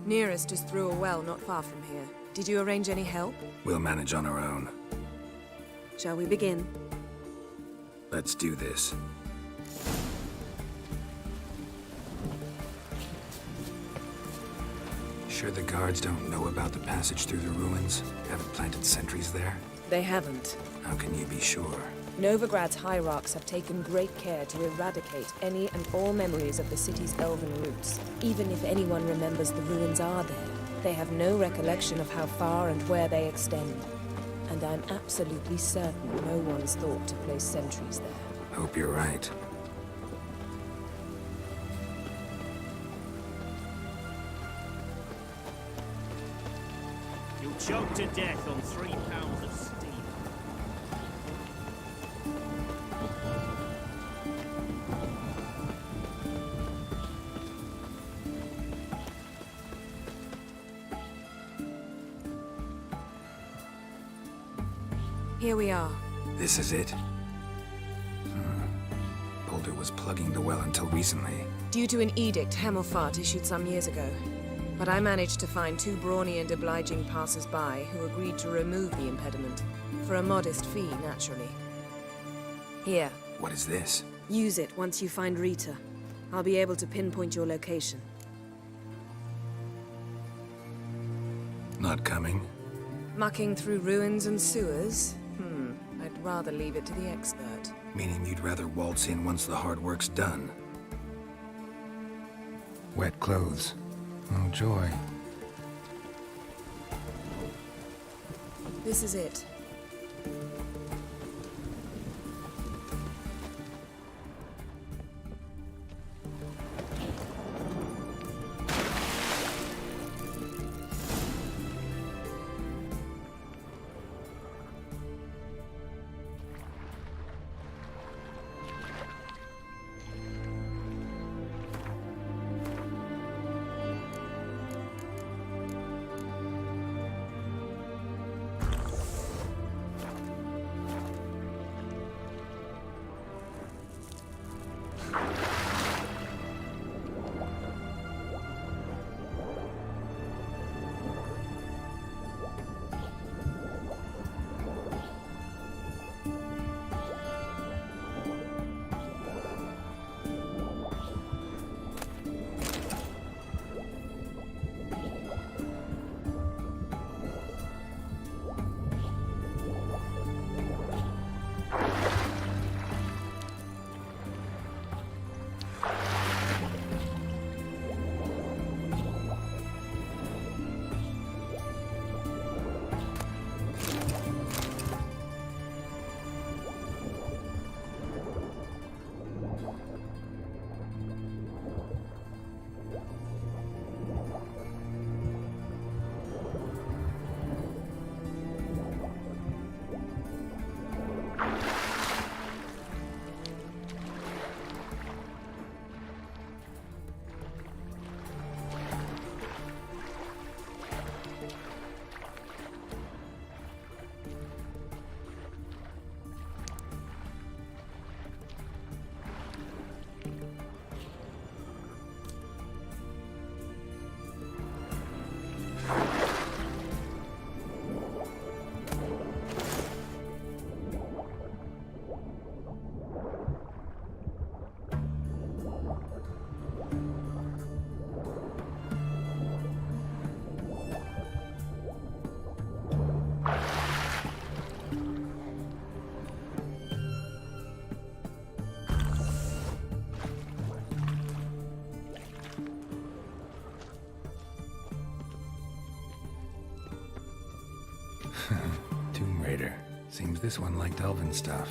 Nearest is through a well not far from here. Did you arrange any help? We'll manage on our own. Shall we begin? Let's do this. Sure the guards don't know about the passage through the ruins? Haven't planted sentries there? They haven't. How can you be sure? Novigrad's hierarchs have taken great care to eradicate any and all memories of the city's elven roots. Even if anyone remembers the ruins are there, they have no recollection of how far and where they extend. And I'm absolutely certain no one's thought to place sentries there. Hope you're right. choked to death on 3 pounds of steam. Here we are. This is it? Boulder was plugging the well until recently. Due to an edict Hemelfart issued some years ago. But I managed to find 2 brawny and obliging passers-by who agreed to remove the impediment. For a modest fee, naturally. Here. What is this? Use it once you find Rita. I'll be able to pinpoint your location. Not coming? Mucking through ruins and sewers? I'd rather leave it to the expert. Meaning you'd rather waltz in once the hard work's done. Wet clothes. Oh, joy. This is it. Tomb Raider. Seems this one liked elven stuff.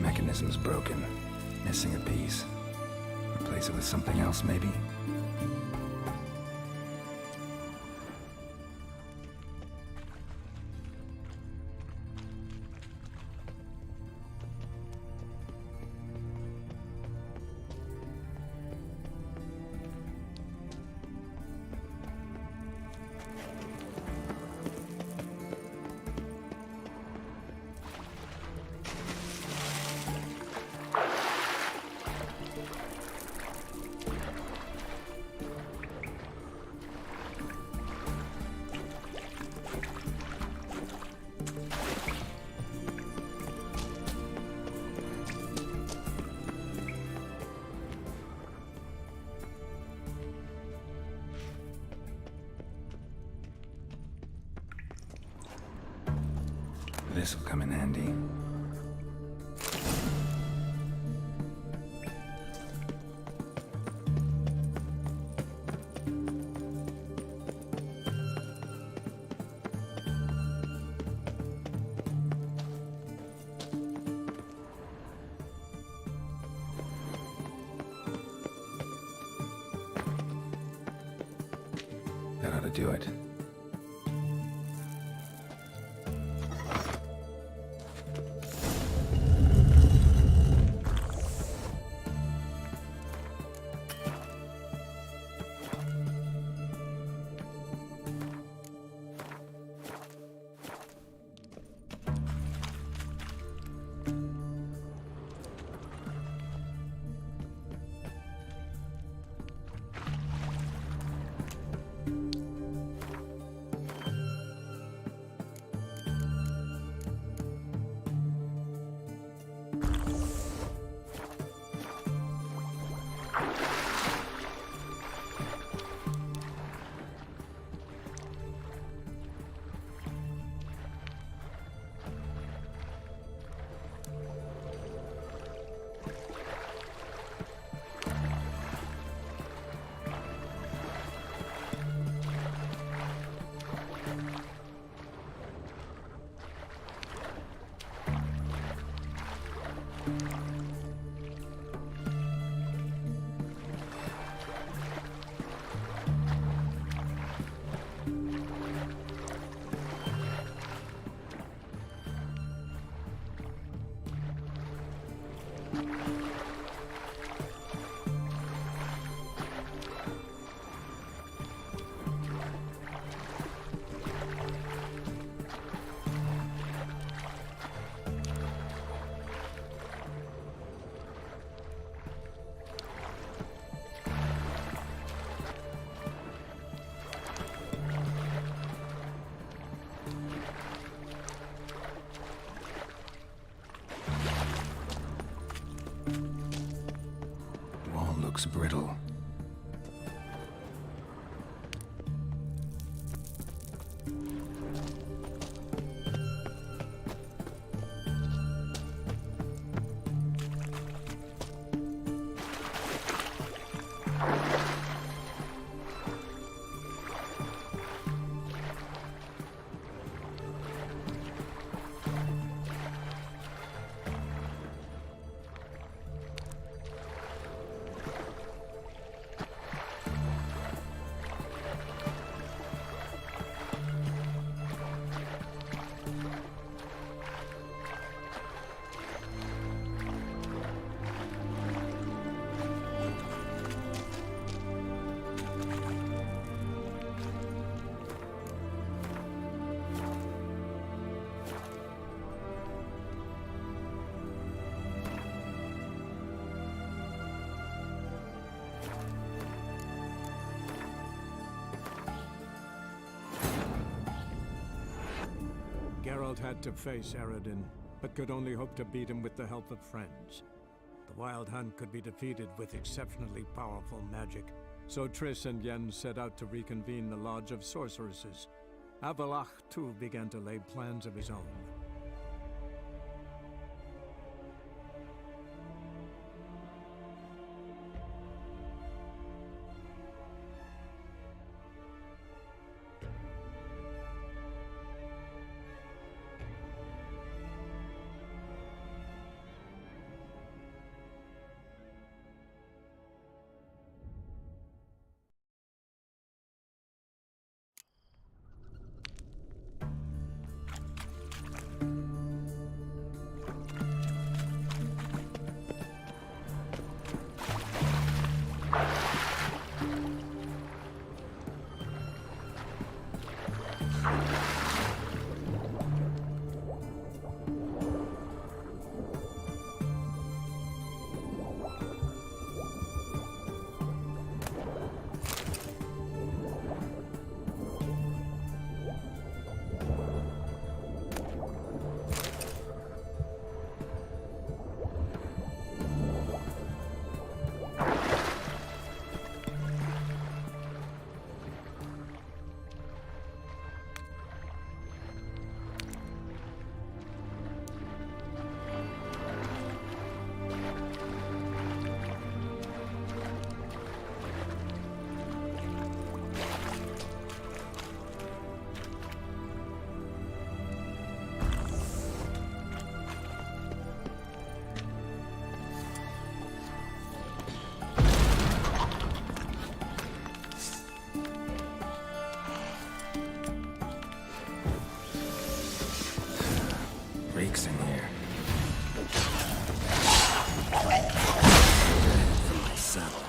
Mechanism's broken. Missing a piece. Replace it with something else, maybe? This'll come in handy. That ought to do it. Geralt had to face Eredin, but could only hope to beat him with the help of friends. The Wild Hunt could be defeated with exceptionally powerful magic, so Triss and Yen set out to reconvene the Lodge of Sorceresses. Avalach, too, began to lay plans of his own. Reeks in here. From my saddle.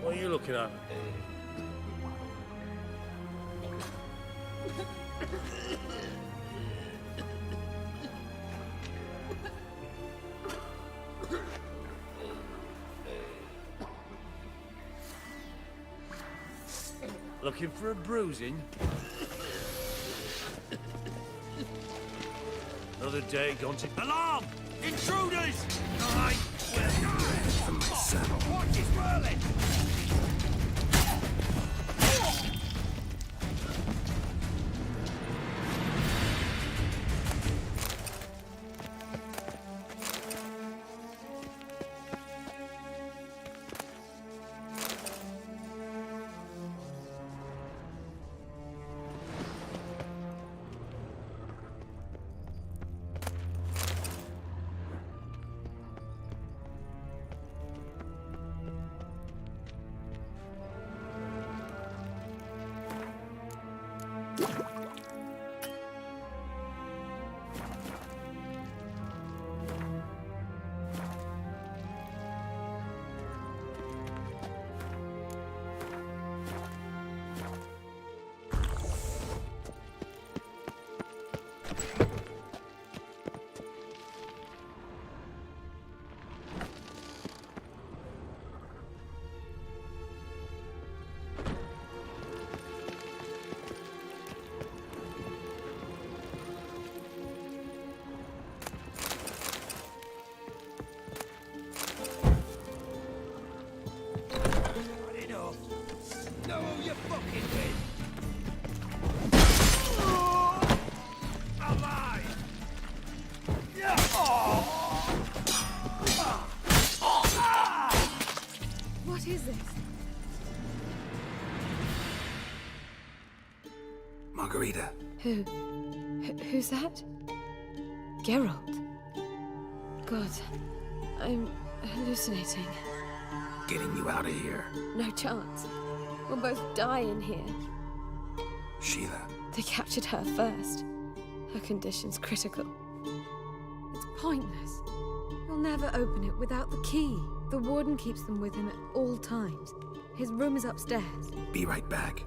What are you looking at? Looking for a bruising? Another day gone to... Alarm! Intruders! Alright, From my saddle. watch it swirling! fucking with? Alive! What is this? Margarita. Who's that? Geralt. God, I'm hallucinating. Getting you out of here. No chance. We'll both die in here. Sheila. They captured her first. Her condition's critical. It's pointless. He'll never open it without the key. The warden keeps them with him at all times. His room is upstairs. Be right back.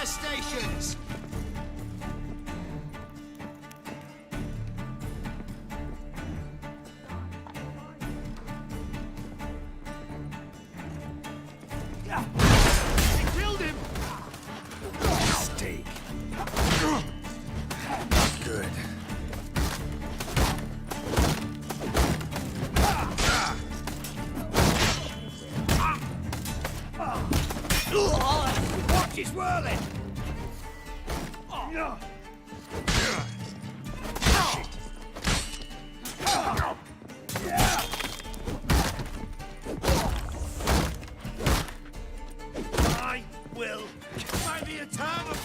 stations! They killed him! Steak. Not good. I will by the eternal.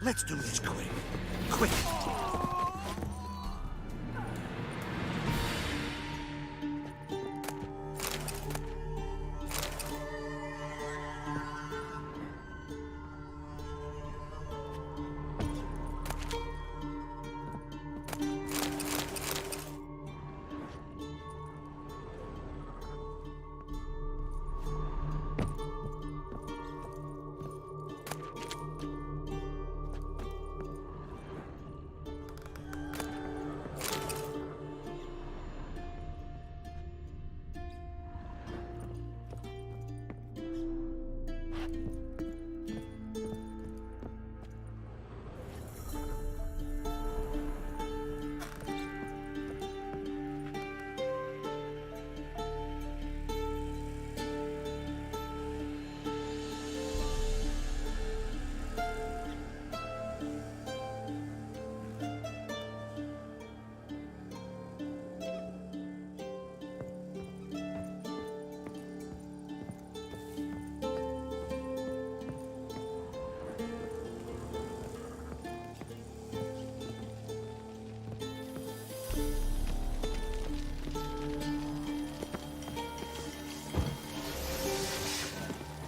Let's do this quick. Quick.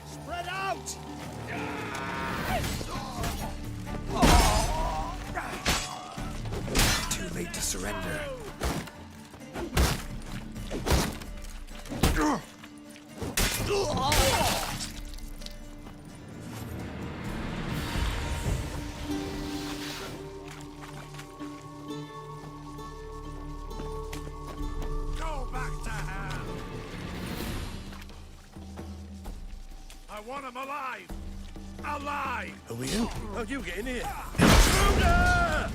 Spread out! Too late to surrender. Go back to her! I want him alive! Alive! Are we in? How'd you get in here? Intruder!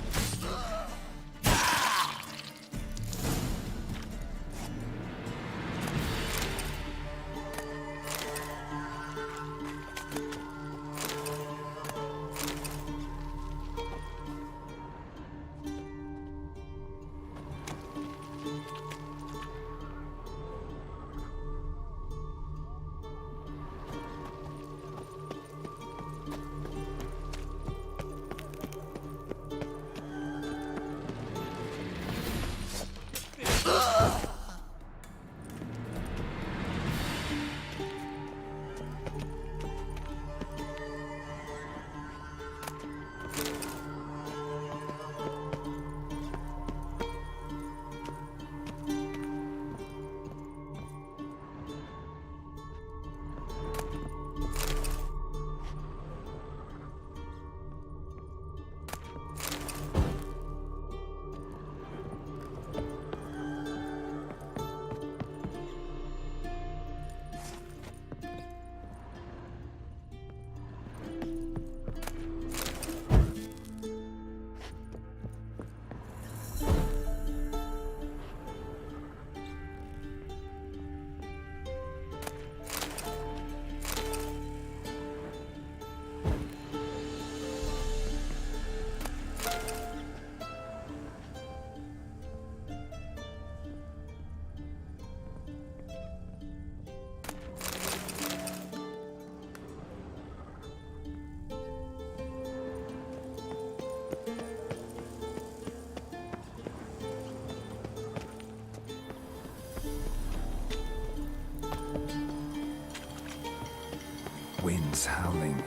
endless howling.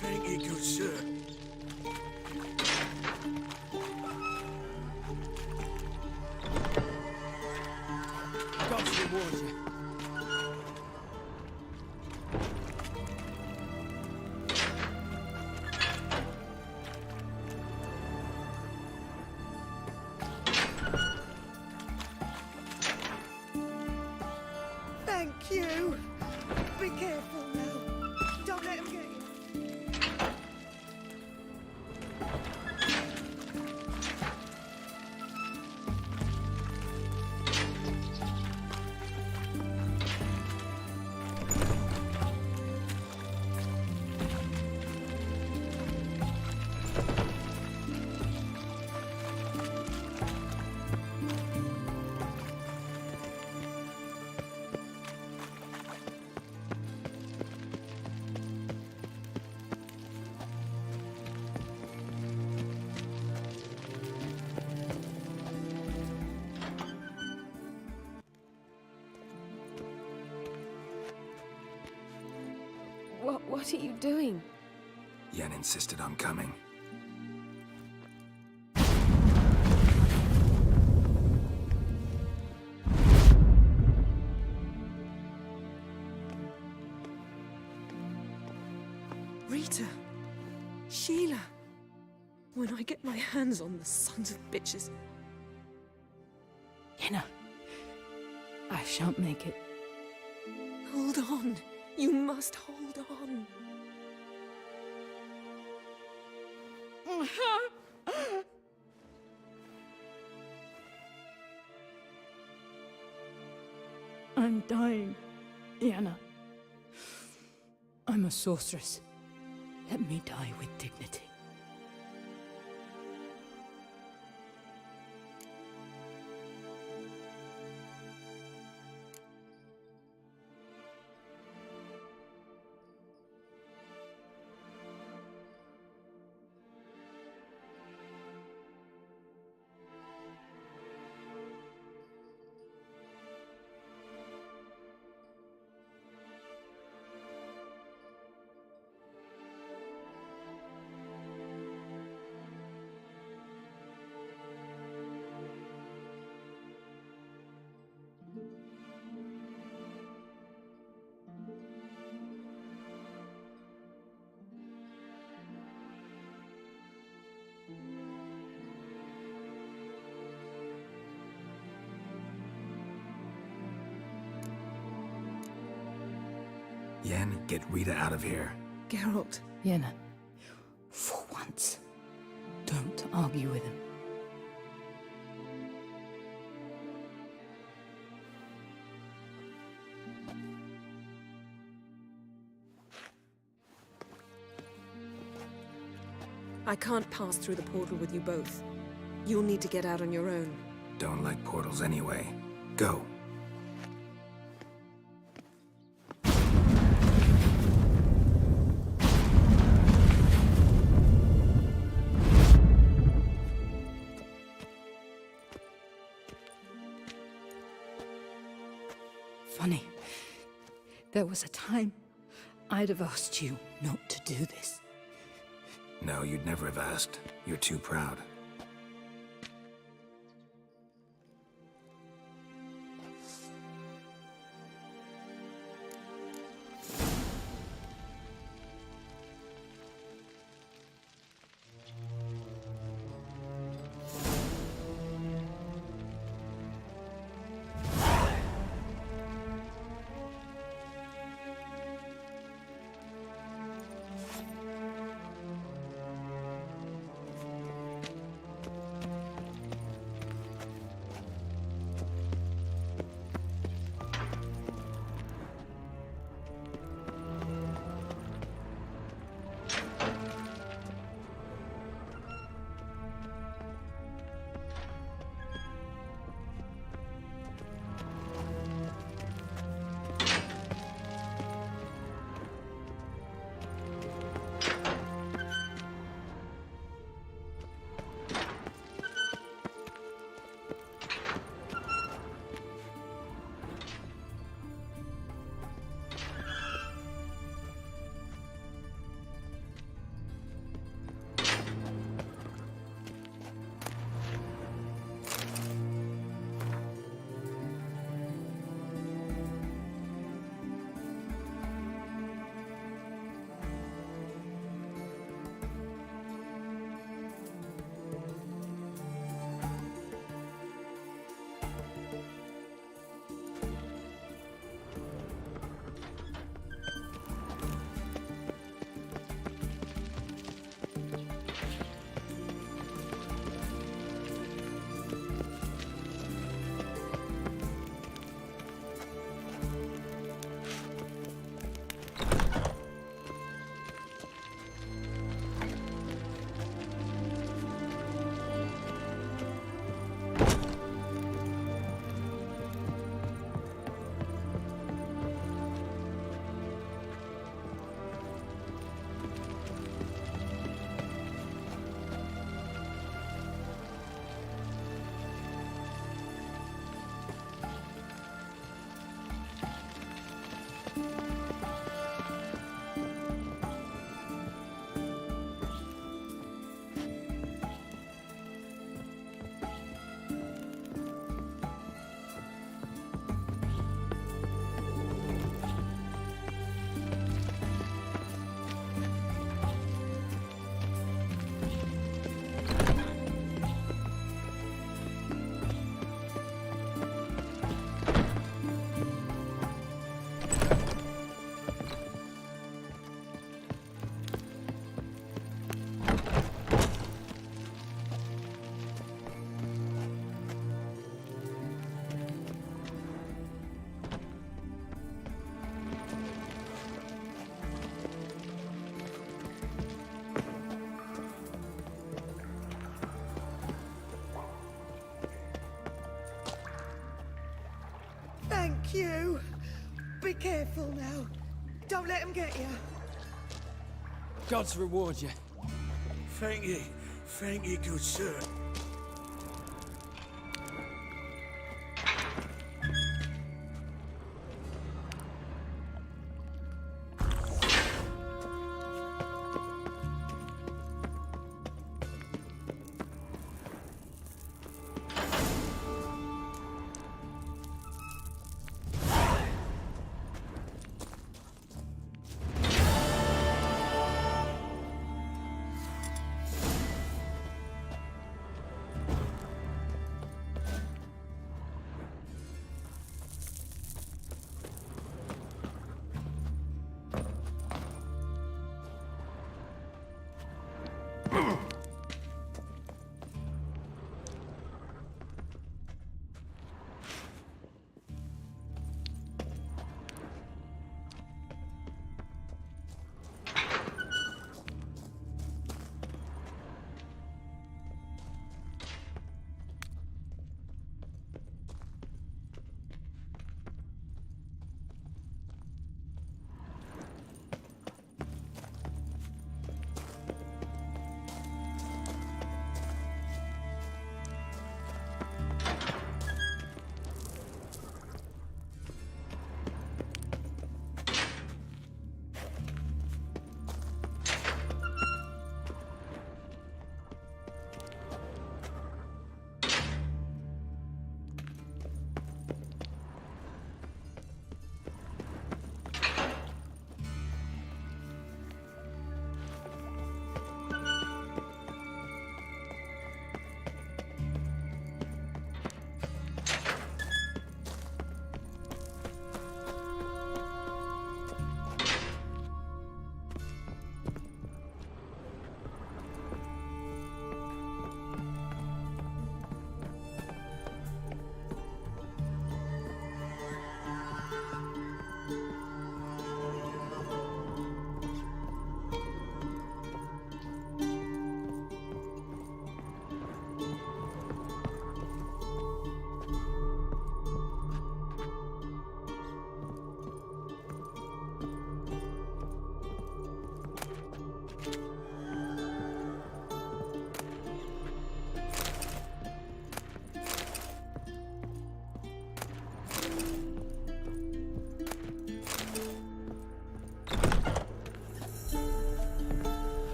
Thank you, good sir. God's reward you. Thank you. Be careful now. Don't let him get you. What are you doing? Yen insisted on coming. Rita. Sheila. When I get my hands on the sons of bitches. Yenna, I shan't make it. Hold on. You must hold on. I'm dying, Yenna. I'm a sorceress. Let me die with dignity. Yen, get Rita out of here. Geralt. Yenna, for once, don't argue with him. I can't pass through the portal with you both. You'll need to get out on your own. Don't like portals anyway. Go. funny. There was a time I'd have asked you not to do this. No, you'd never have asked. You're too proud. Thank you. Be careful now. Don't let him get you. God's reward you. Thank you, good sir.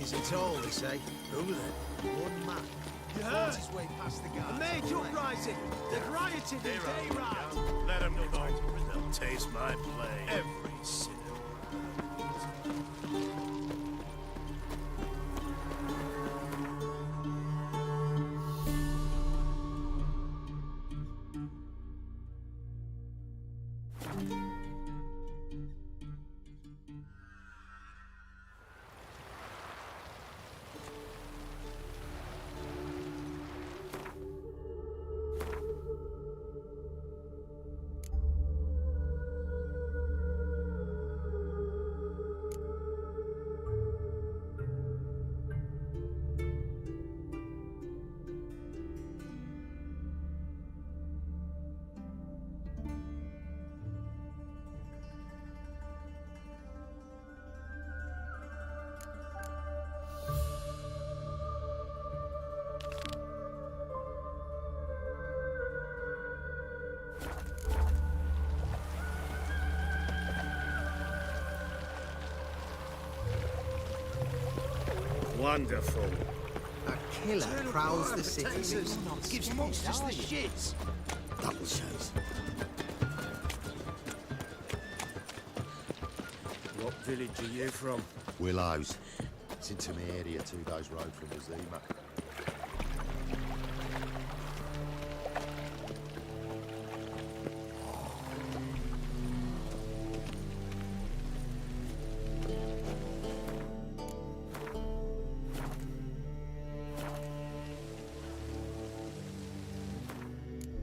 Isn't tall, they say. Who then? One man. You heard? His way past the guards. A major uprising. They've rioted in Dayrad. Let him go. They'll taste my blade. Every sinner. Wonderful. A killer prowls the city. Gives monsters the shits. That was his. What village are you from? Willows. It's into my area, 2 days' road from Azima.